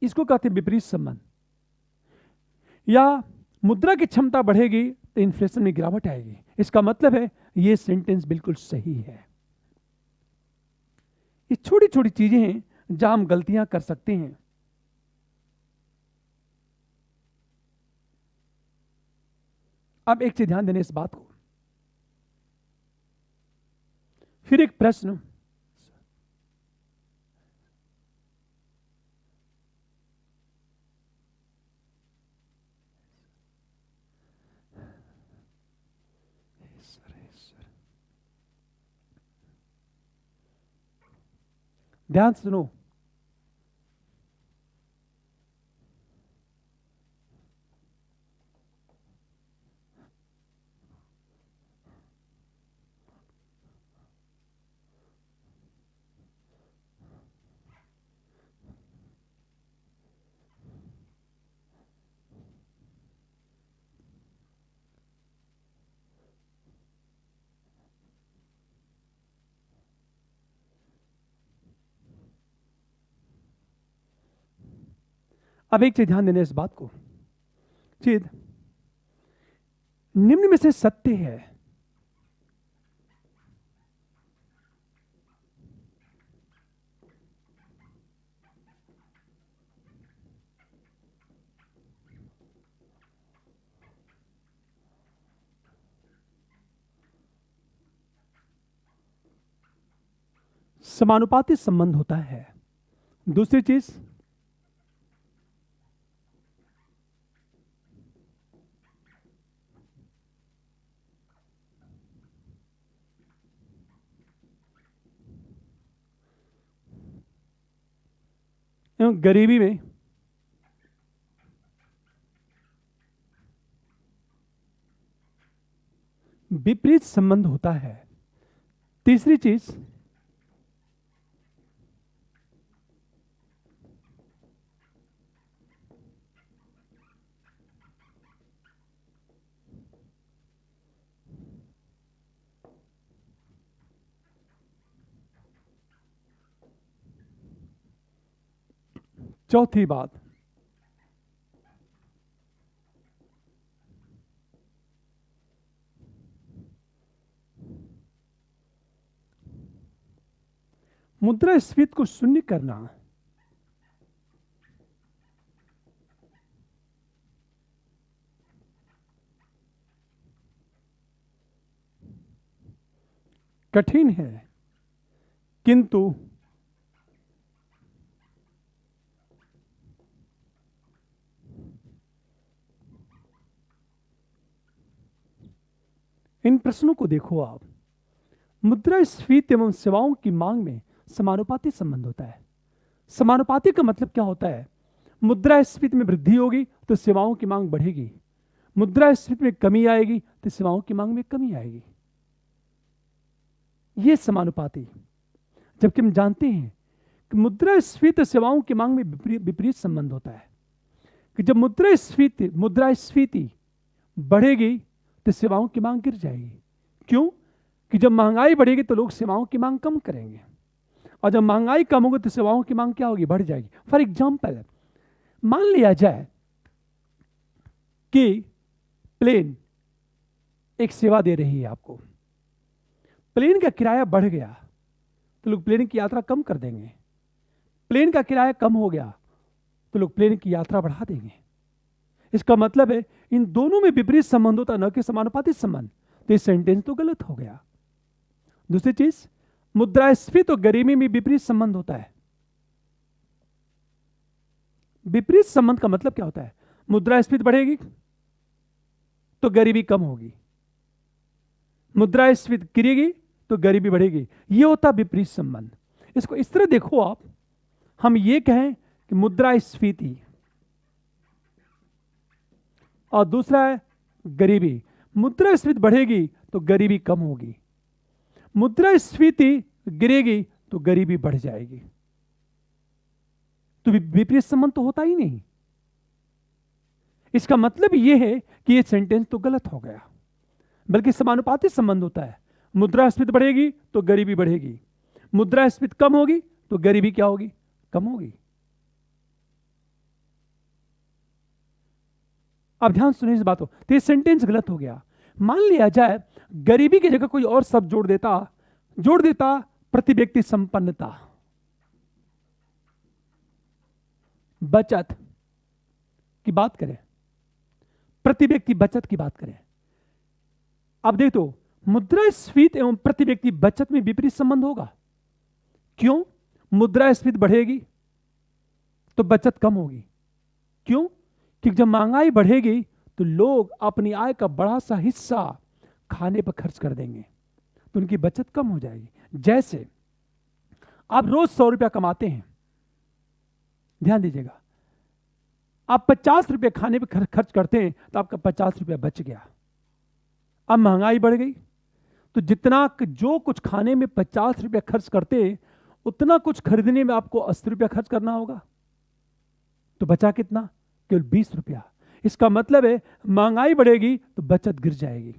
इसको कहते हैं विपरीत संबंध। या मुद्रा की क्षमता बढ़ेगी तो इन्फ्लेशन में गिरावट आएगी, इसका मतलब है यह सेंटेंस बिल्कुल सही है। ये छोटी छोटी चीजें हैं जहां हम गलतियां कर सकते हैं। अब एक चीज ध्यान देने इस बात को, फिर एक प्रश्न, ध्यान सुनो। अब एक चीज ध्यान देने इस बात को, चीज निम्न में से सत्य है समानुपाती संबंध होता है। दूसरी चीज, एवं गरीबी में विपरीत संबंध होता है। तीसरी चीज, चौथी बात, मुद्रास्फीति को शून्य करना कठिन है, किंतु इन प्रश्नों को देखो आप। मुद्रास्फीति एवं सेवाओं की मांग में समानुपाती संबंध होता है। समानुपाती का मतलब क्या होता है? मुद्रास्फीति में वृद्धि होगी तो सेवाओं की मांग बढ़ेगी, मुद्रास्फीति में कमी आएगी तो सेवाओं की मांग में कमी आएगी। यह समानुपाती। जबकि हम जानते हैं कि मुद्रास्फीति सेवाओं की मांग में विपरीत संबंध होता है कि जब मुद्रास्फीति बढ़ेगी तो सेवाओं की मांग गिर जाएगी। क्यों? कि जब महंगाई बढ़ेगी तो लोग सेवाओं की मांग कम करेंगे, और जब महंगाई कम होगी तो सेवाओं की मांग क्या होगी? बढ़ जाएगी। फॉर एग्जाम्पल, मान लिया जाए कि प्लेन एक सेवा दे रही है आपको, प्लेन का किराया बढ़ गया तो लोग प्लेन की यात्रा कम कर देंगे, प्लेन का किराया कम हो गया तो लोग प्लेन की यात्रा बढ़ा देंगे। इसका मतलब है इन दोनों में विपरीत संबंध होता, न कि समानुपाती संबंध। तो इस सेंटेंस तो गलत हो गया। दूसरी चीज, मुद्रास्फीति और गरीबी में विपरीत संबंध होता है। विपरीत संबंध का मतलब क्या होता है? मुद्रास्फीति बढ़ेगी तो गरीबी कम होगी, मुद्रास्फीति गिरेगी तो गरीबी बढ़ेगी। यह होता विपरीत संबंध। इसको इस तरह देखो आप, हम ये कहें कि मुद्रास्फीति और दूसरा है गरीबी। मुद्रास्फीति बढ़ेगी तो गरीबी कम होगी, मुद्रास्फीति गिरेगी तो गरीबी बढ़ जाएगी। तो विपरीत संबंध तो होता ही नहीं। इसका मतलब यह है कि यह सेंटेंस तो गलत हो गया, बल्कि समानुपाती संबंध होता है। मुद्रास्फीति बढ़ेगी तो गरीबी बढ़ेगी, मुद्रास्फीति कम होगी तो गरीबी क्या होगी? कम होगी। अब ध्यान सुनिए इस बात को। तो ये सेंटेंस गलत हो गया। मान लिया जाए गरीबी की जगह कोई और शब्द जोड़ देता प्रति व्यक्ति संपन्नता, बचत की बात करें, प्रति व्यक्ति बचत की बात करें। अब देख तो मुद्रास्फीति एवं प्रति व्यक्ति बचत में विपरीत संबंध होगा। क्यों? मुद्रास्फीति बढ़ेगी तो बचत कम होगी। क्यों? क्योंकि जब महंगाई बढ़ेगी तो लोग अपनी आय का बड़ा सा हिस्सा खाने पर खर्च कर देंगे, तो उनकी बचत कम हो जाएगी। जैसे आप रोज 100 रुपया कमाते हैं, ध्यान दीजिएगा, आप 50 रुपये खाने पर खर्च करते हैं तो आपका 50 रुपया बच गया। अब महंगाई बढ़ गई तो जो कुछ खाने में 50 रुपया खर्च करते हैं उतना कुछ खरीदने में आपको 80 रुपया खर्च करना होगा। तो बचा कितना? केवल 20 रुपया। इसका मतलब है महंगाई बढ़ेगी तो बचत गिर जाएगी,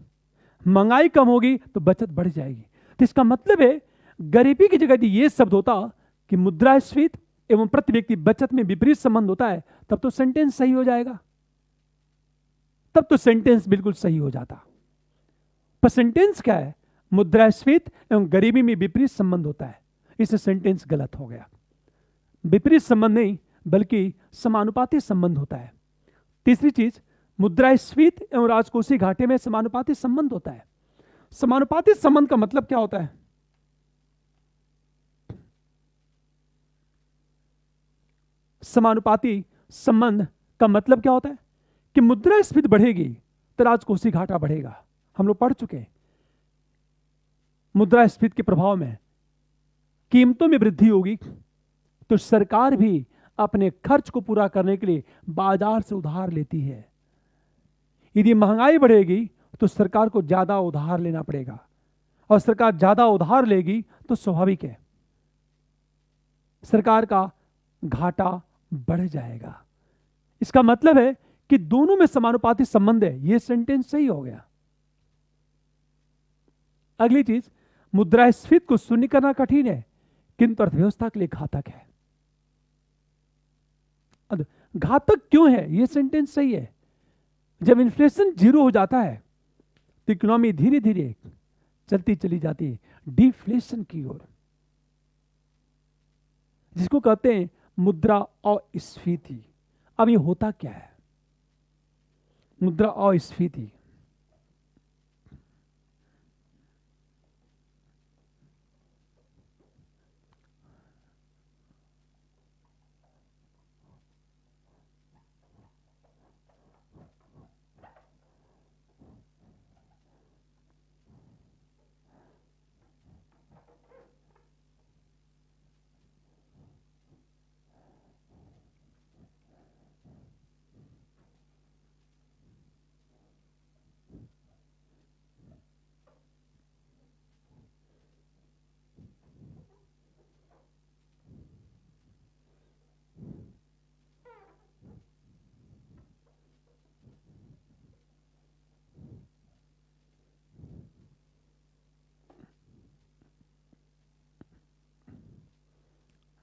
महंगाई कम होगी तो बचत बढ़ जाएगी। तो इसका मतलब है गरीबी की जगह यदि यह शब्द होता कि मुद्रास्फीति एवं प्रति व्यक्ति बचत में विपरीत संबंध होता है, तब तो सेंटेंस सही हो जाएगा, तब तो सेंटेंस बिल्कुल सही हो जाता। पर सेंटेंस क्या है? मुद्रास्फीति एवं गरीबी में विपरीत संबंध होता है, इससे सेंटेंस गलत हो गया। विपरीत संबंध नहीं बल्कि समानुपाती संबंध होता है। तीसरी चीज, मुद्रास्फीति एवं राजकोषीय घाटे में समानुपाती संबंध होता है। समानुपाती संबंध का मतलब क्या होता है? समानुपाती संबंध का मतलब क्या होता है कि मुद्रास्फीति बढ़ेगी तो राजकोषीय घाटा बढ़ेगा। हम लोग पढ़ चुके हैं, मुद्रास्फीति के प्रभाव में कीमतों में वृद्धि होगी तो सरकार भी अपने खर्च को पूरा करने के लिए बाजार से उधार लेती है। यदि महंगाई बढ़ेगी तो सरकार को ज्यादा उधार लेना पड़ेगा, और सरकार ज्यादा उधार लेगी तो स्वाभाविक है सरकार का घाटा बढ़ जाएगा। इसका मतलब है कि दोनों में समानुपाती संबंध है। यह सेंटेंस सही हो गया। अगली चीज, मुद्रास्फीति को शून्य करना कठिन है किंतु अर्थव्यवस्था के लिए घातक है। अब घातक क्यों है? ये सेंटेंस सही है। जब इन्फ्लेशन जीरो हो जाता है तो इकोनॉमी धीरे धीरे चलती चली जाती है डिफ्लेशन की ओर, जिसको कहते हैं मुद्रा अस्फीति। अब ये होता क्या है मुद्रा अस्फीति?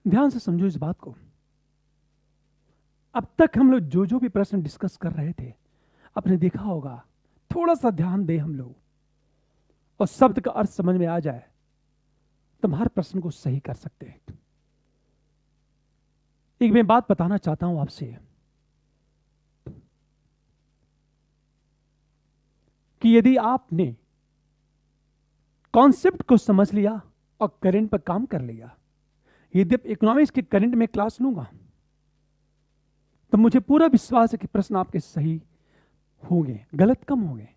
ध्यान से समझो इस बात को। अब तक हम लोग जो जो भी प्रश्न डिस्कस कर रहे थे, आपने देखा होगा, थोड़ा सा ध्यान दे हम लोग और शब्द का अर्थ समझ में आ जाए तो हम हर प्रश्न को सही कर सकते हैं। एक मैं बात बताना चाहता हूं आपसे कि यदि आपने कॉन्सेप्ट को समझ लिया और करंट पर काम कर लिया, यदि आप इकोनॉमिक्स के करंट में क्लास लूंगा तो मुझे पूरा विश्वास है कि प्रश्न आपके सही होंगे, गलत कम होंगे।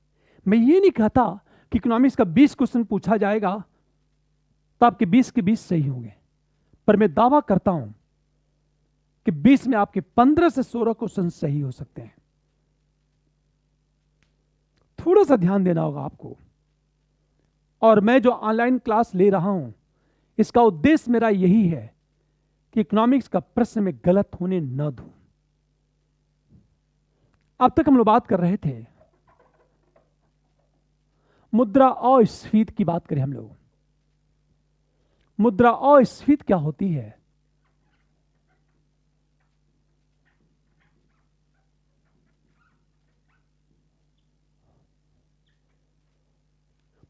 मैं ये नहीं कहता कि इकोनॉमिक्स का 20 क्वेश्चन पूछा जाएगा तो आपके 20 के 20 सही होंगे, पर मैं दावा करता हूं कि 20 में आपके 15 से 16 क्वेश्चन सही हो सकते हैं। थोड़ा सा ध्यान देना होगा आपको। और मैं जो ऑनलाइन क्लास ले रहा हूं, इसका उद्देश्य मेरा यही है कि इकोनॉमिक्स का प्रश्न में गलत होने न दूं। अब तक हम लोग बात कर रहे थे मुद्रा अस्फीति की बात करें हम लोग। मुद्रा अस्फीति क्या होती है?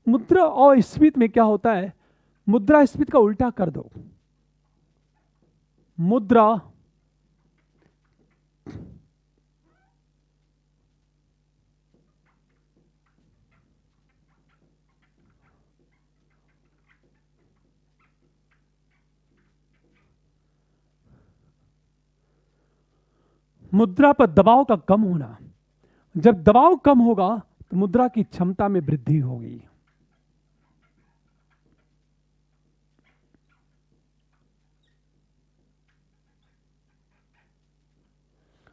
मुद्रा अस्फीति में क्या होता है? मुद्रास्फीति का उल्टा कर दो, मुद्रा मुद्रा पर दबाव का कम होना। जब दबाव कम होगा तो मुद्रा की क्षमता में वृद्धि होगी।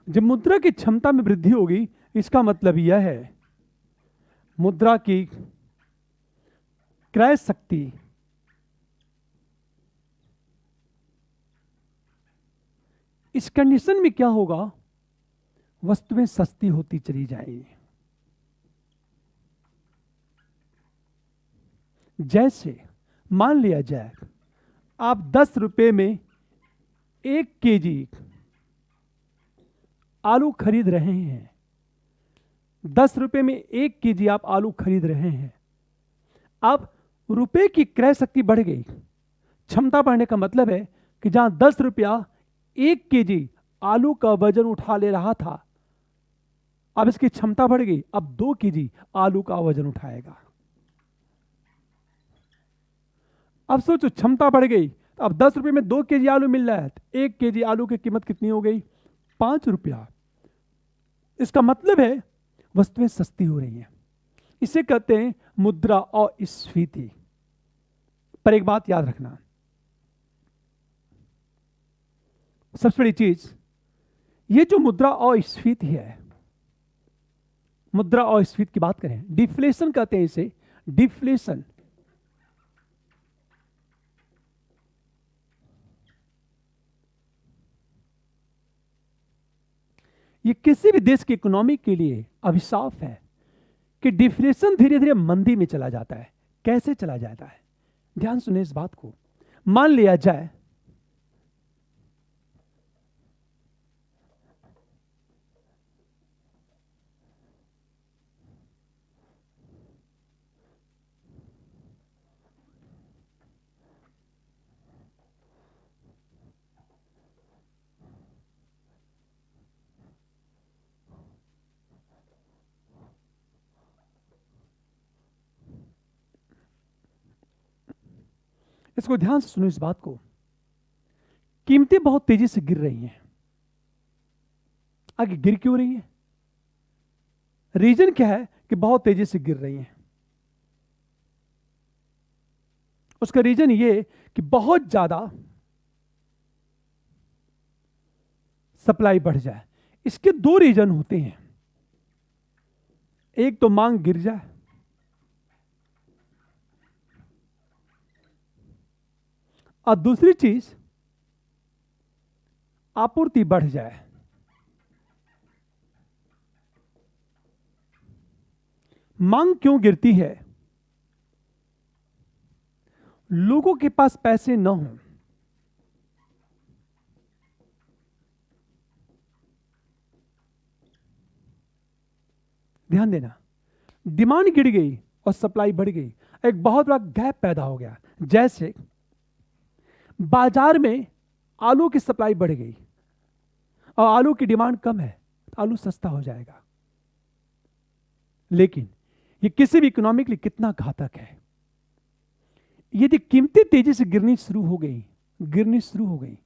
जब मुद्रा की क्षमता में वृद्धि होगी, इसका मतलब यह है मुद्रा की क्रय शक्ति इस कंडीशन में क्या होगा? वस्तुएं सस्ती होती चली जाएंगी। जैसे मान लिया जाए आप 10 रुपए में 1 केजी आलू खरीद रहे हैं। 10 रुपए में 1 केजी आप आलू खरीद रहे हैं। अब रुपए की क्रय शक्ति बढ़ गई। क्षमता बढ़ने का मतलब है कि जहां 10 रुपया 1 केजी आलू का वजन उठा ले रहा था, अब इसकी क्षमता बढ़ गई, अब 2 केजी आलू का वजन उठाएगा। अब सोचो, क्षमता बढ़ गई, तो अब 10 रुपए में 2 केजी आलू मिल रहा है, तो 1 केजी आलू की कीमत कितनी हो गई? 5 रुपया। इसका मतलब है वस्तुएं सस्ती हो रही हैं। इसे कहते हैं मुद्रा अस्फीति। पर एक बात याद रखना, सबसे बड़ी चीज, ये जो मुद्रा अस्फीति है, मुद्रा अस्फीति की बात करें, डिफ्लेशन कहते हैं इसे, डिफ्लेशन। ये किसी भी देश की इकोनॉमी के लिए अभिशाप है कि डिफ्लेशन धीरे धीरे मंदी में चला जाता है। कैसे चला जाता है? ध्यान सुने इस बात को। मान लिया जाए इसको ध्यान से सुनो इस बात को। कीमतें बहुत तेजी से गिर रही हैं। आगे गिर क्यों रही हैं? रीजन क्या है कि बहुत तेजी से गिर रही हैं? उसका रीजन ये कि बहुत ज्यादा सप्लाई बढ़ जाए। इसके दो रीजन होते हैं। एक तो मांग गिर जाए, और दूसरी चीज आपूर्ति बढ़ जाए। मांग क्यों गिरती है? लोगों के पास पैसे न हों, ध्यान देना, डिमांड गिर गई और सप्लाई बढ़ गई, एक बहुत बड़ा गैप पैदा हो गया। जैसे बाजार में आलू की सप्लाई बढ़ गई और आलू की डिमांड कम है, तो आलू सस्ता हो जाएगा। लेकिन ये किसी भी इकोनॉमी के लिए कितना घातक है। यदि कीमतें तेजी से गिरनी शुरू हो गई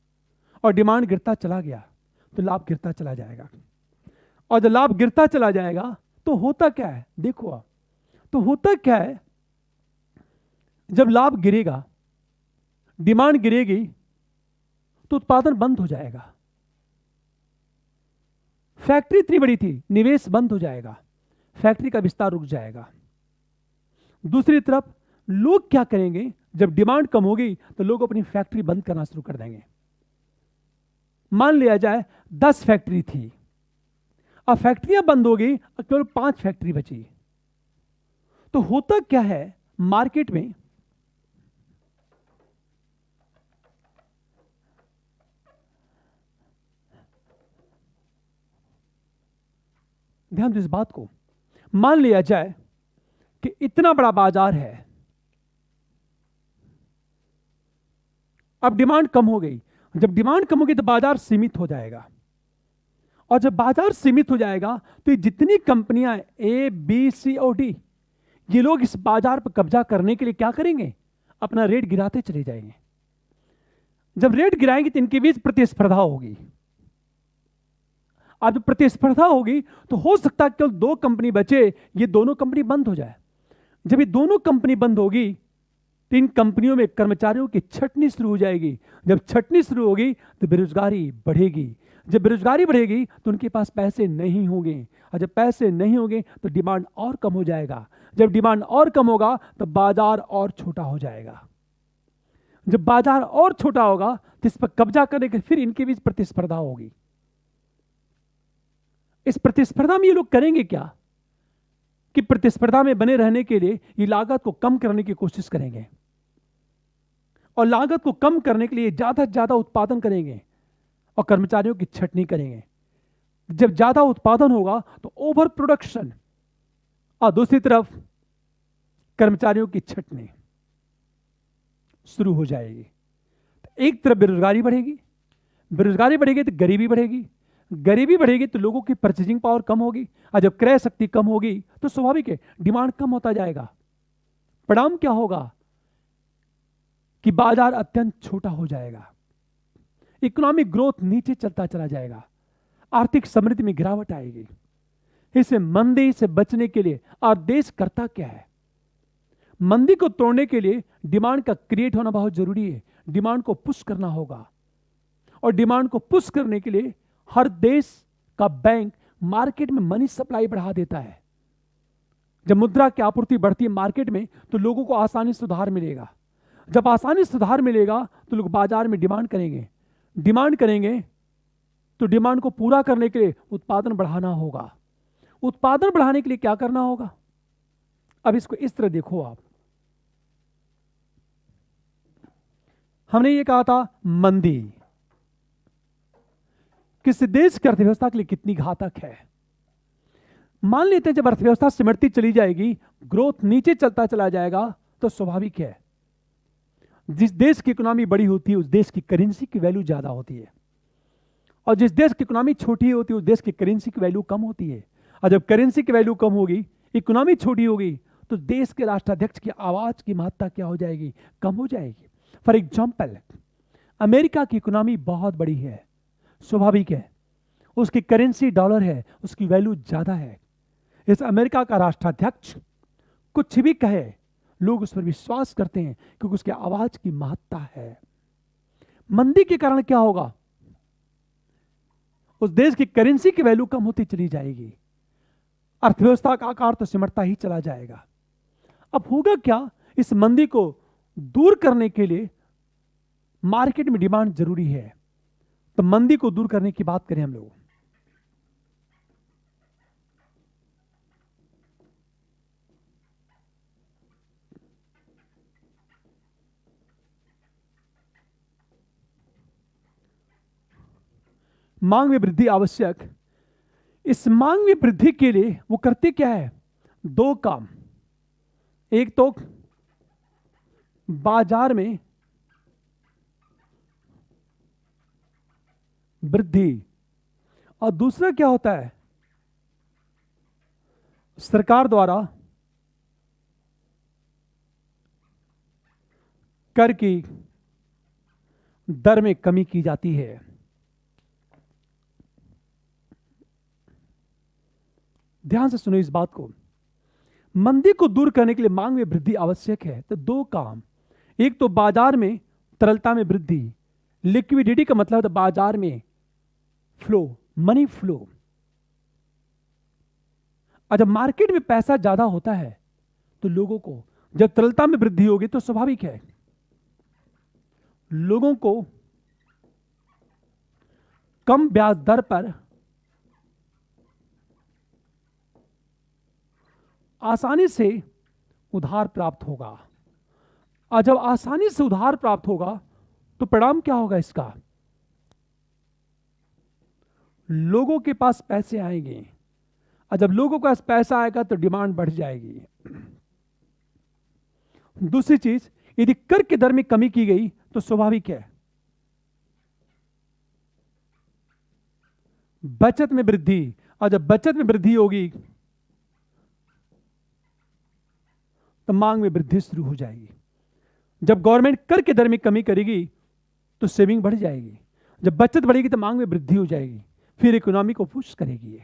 और डिमांड गिरता चला गया, तो लाभ गिरता चला जाएगा। और जब लाभ गिरता चला जाएगा तो होता क्या है? देखो आप, तो होता क्या है, जब लाभ गिरेगा, डिमांड गिरेगी, तो उत्पादन बंद हो जाएगा। फैक्ट्री इतनी बड़ी थी, निवेश बंद हो जाएगा, फैक्ट्री का विस्तार रुक जाएगा। दूसरी तरफ लोग क्या करेंगे? जब डिमांड कम होगी तो लोग अपनी फैक्ट्री बंद करना शुरू कर देंगे। मान लिया जाए 10 फैक्ट्री थी, अब फैक्ट्रियां बंद हो गई, केवल 5 फैक्ट्री बची। तो होता क्या है मार्केट में? ध्यान दो इस बात को। मान लिया जाए कि इतना बड़ा बाजार है, अब डिमांड कम हो गई। जब डिमांड कम होगी तो बाजार सीमित हो जाएगा, और जब बाजार सीमित हो जाएगा तो ये जितनी कंपनियां ए बी सी और डी, ये लोग इस बाजार पर कब्जा करने के लिए क्या करेंगे? अपना रेट गिराते चले जाएंगे। जब रेट गिराएंगे तो इनके बीच प्रतिस्पर्धा होगी। अब जब प्रतिस्पर्धा होगी तो हो सकता है केवल 2 कंपनी बचे, ये दोनों कंपनी बंद हो जाए। जब ये दोनों कंपनी बंद होगी तो इन कंपनियों में कर्मचारियों की छटनी शुरू हो जाएगी। जब छटनी शुरू होगी तो बेरोजगारी बढ़ेगी। जब बेरोजगारी बढ़ेगी तो उनके पास पैसे नहीं होंगे, और जब पैसे नहीं होंगे तो डिमांड और कम हो जाएगा। जब डिमांड और कम होगा तो बाजार और छोटा हो जाएगा। जब बाजार और छोटा होगा तो इस पर कब्जा करने के फिर इनके बीच प्रतिस्पर्धा होगी। इस प्रतिस्पर्धा में ये लोग करेंगे क्या कि प्रतिस्पर्धा में बने रहने के लिए ये लागत को कम करने की कोशिश करेंगे, और लागत को कम करने के लिए ज्यादा से ज्यादा उत्पादन करेंगे और कर्मचारियों की छटनी करेंगे। जब ज्यादा उत्पादन होगा तो ओवर प्रोडक्शन, और दूसरी तरफ कर्मचारियों की छटनी शुरू हो जाएगी। तो एक तरफ बेरोजगारी बढ़ेगी, बेरोजगारी बढ़ेगी तो गरीबी बढ़ेगी, गरीबी बढ़ेगी तो लोगों की परचेजिंग पावर कम होगी, और जब क्रय शक्ति कम होगी तो स्वाभाविक है डिमांड कम होता जाएगा। परिणाम क्या होगा कि बाजार अत्यंत छोटा हो जाएगा, इकोनॉमिक ग्रोथ नीचे चलता चला जाएगा, आर्थिक समृद्धि में गिरावट आएगी। इसे मंदी से बचने के लिए और देश करता क्या है? मंदी को तोड़ने के लिए डिमांड का क्रिएट होना बहुत जरूरी है। डिमांड को पुश करना होगा, और डिमांड को पुश करने के लिए हर देश का बैंक मार्केट में मनी सप्लाई बढ़ा देता है। जब मुद्रा की आपूर्ति बढ़ती है मार्केट में तो लोगों को आसानी से सुधार मिलेगा। जब आसानी से सुधार मिलेगा तो लोग बाजार में डिमांड करेंगे, डिमांड करेंगे तो डिमांड को पूरा करने के लिए उत्पादन बढ़ाना होगा। उत्पादन बढ़ाने के लिए क्या करना होगा? अब इसको इस तरह देखो आप, हमने ये कहा था मंदी किसी देश की अर्थव्यवस्था के लिए कितनी घातक है। मान लेते हैं जब अर्थव्यवस्था सिमटती चली जाएगी, ग्रोथ नीचे चलता चला जाएगा, तो स्वाभाविक है जिस देश की इकोनॉमी बड़ी होती है उस देश की करेंसी की वैल्यू ज्यादा होती है, और जिस देश की इकोनॉमी छोटी होती है उस देश की करेंसी की वैल्यू कम होती है। और जब करेंसी की वैल्यू कम होगी, इकोनॉमी छोटी होगी, तो देश के राष्ट्राध्यक्ष की आवाज की महत्ता क्या हो जाएगी? कम हो जाएगी। फॉर एग्जाम्पल, अमेरिका की इकोनॉमी बहुत बड़ी है, स्वाभाविक है, उसकी करेंसी डॉलर है, उसकी वैल्यू ज्यादा है। इस अमेरिका का राष्ट्राध्यक्ष कुछ भी कहे, लोग उस पर विश्वास करते हैं क्योंकि उसके आवाज की महत्ता है। मंदी के कारण क्या होगा? उस देश की करेंसी की वैल्यू कम होती चली जाएगी, अर्थव्यवस्था का आकार तो सिमटता ही चला जाएगा। अब होगा क्या? इस मंदी को दूर करने के लिए मार्केट में डिमांड जरूरी है। तो मंदी को दूर करने की बात करें हम लोग, मांग में वृद्धि आवश्यक। इस मांग में वृद्धि के लिए वो करते क्या है? दो काम। एक तो बाजार में वृद्धि, और दूसरा क्या होता है? सरकार द्वारा कर की दर में कमी की जाती है। ध्यान से सुनो इस बात को। मंदी को दूर करने के लिए मांग में वृद्धि आवश्यक है, तो दो काम। एक तो बाजार में तरलता में वृद्धि, लिक्विडिटी का मतलब है बाजार में फ्लो, मनी फ्लो। और जब मार्केट में पैसा ज्यादा होता है तो लोगों को, जब तरलता में वृद्धि होगी तो स्वाभाविक है लोगों को कम ब्याज दर पर आसानी से उधार प्राप्त होगा। और जब आसानी से उधार प्राप्त होगा तो परिणाम क्या होगा इसका? लोगों के पास पैसे आएंगे, और जब लोगों के पास पैसा आएगा तो डिमांड बढ़ जाएगी। दूसरी चीज, यदि कर की दर में कमी की गई तो स्वाभाविक है बचत में वृद्धि, और जब बचत में वृद्धि होगी तो मांग में वृद्धि शुरू हो जाएगी। जब गवर्नमेंट कर की दर में कमी करेगी तो सेविंग बढ़ जाएगी, जब बचत बढ़ेगी तो मांग में वृद्धि हो जाएगी, फिर इकोनॉमी को पुश करेगी।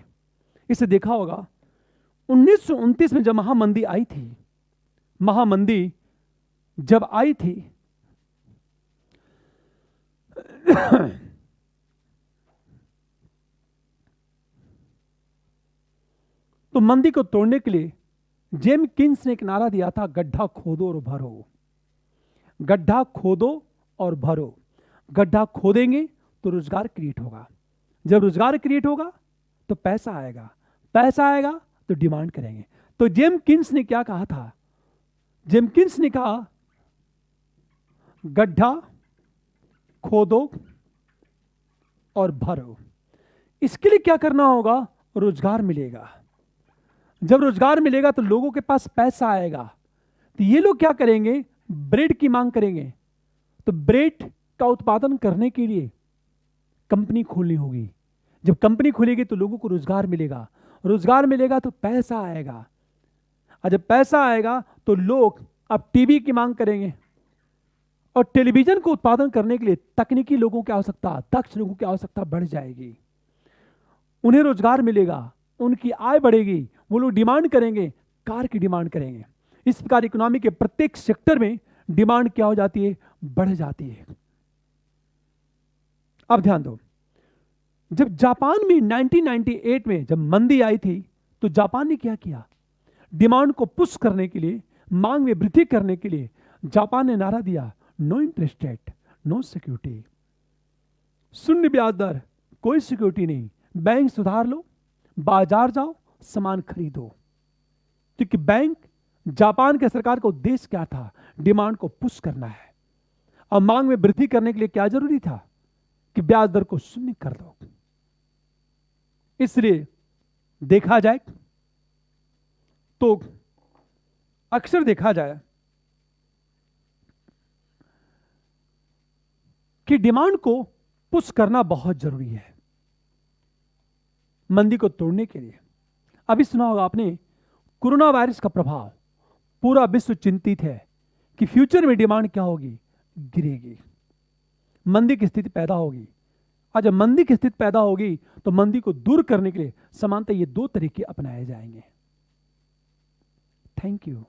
इसे देखा होगा 1929 में जब महामंदी आई थी, महामंदी जब आई थी तो मंदी को तोड़ने के लिए जेम किन्स ने एक नारा दिया था, गड्ढा खोदो और भरो। गड्ढा खोदो और भरो। गड्ढा खोदेंगे तो रोजगार क्रिएट होगा, जब रोजगार क्रिएट होगा तो पैसा आएगा, पैसा आएगा तो डिमांड करेंगे। तो जेम किन्स ने क्या कहा था? जेम किन्स ने कहा गड्ढा खोदो और भरो। इसके लिए क्या करना होगा? रोजगार मिलेगा। जब रोजगार मिलेगा तो लोगों के पास पैसा आएगा, तो ये लोग क्या करेंगे? ब्रेड की मांग करेंगे। तो ब्रेड का उत्पादन करने के लिए कंपनी खोलनी होगी। जब कंपनी खुलेगी तो लोगों को रोजगार मिलेगा, रोजगार मिलेगा तो पैसा आएगा, और जब पैसा आएगा तो लोग अब टीवी की मांग करेंगे। और टेलीविजन को उत्पादन करने के लिए तकनीकी लोगों की आवश्यकता, दक्ष लोगों की आवश्यकता बढ़ जाएगी। उन्हें रोजगार मिलेगा, उनकी आय बढ़ेगी, वो लोग डिमांड करेंगे, कार की डिमांड करेंगे। इस प्रकार इकोनॉमी के प्रत्येक सेक्टर में डिमांड क्या हो जाती है? बढ़ जाती है। अब ध्यान दो, जब जापान में 1998 में जब मंदी आई थी तो जापान ने क्या किया? डिमांड को पुश करने के लिए, मांग में वृद्धि करने के लिए जापान ने नारा दिया, no interest rate, no security. शून्य ब्याज दर, कोई सिक्योरिटी नहीं, बैंक सुधार लो, बाजार जाओ, सामान खरीदो। क्योंकि बैंक, जापान के सरकार का उद्देश्य क्या था? डिमांड को पुश करना है। और मांग में वृद्धि करने के लिए क्या जरूरी था? कि ब्याज दर को शून्य कर दो। इसलिए देखा जाए तो अक्सर देखा जाए कि डिमांड को पुश करना बहुत जरूरी है मंदी को तोड़ने के लिए। अभी सुना होगा आपने, कोरोना वायरस का प्रभाव, पूरा विश्व चिंतित है कि फ्यूचर में डिमांड क्या होगी, गिरेगी, मंदी की स्थिति पैदा होगी। और जब मंदी की स्थिति पैदा होगी तो मंदी को दूर करने के लिए समानतः ये दो तरीके अपनाए जाएंगे। Thank you.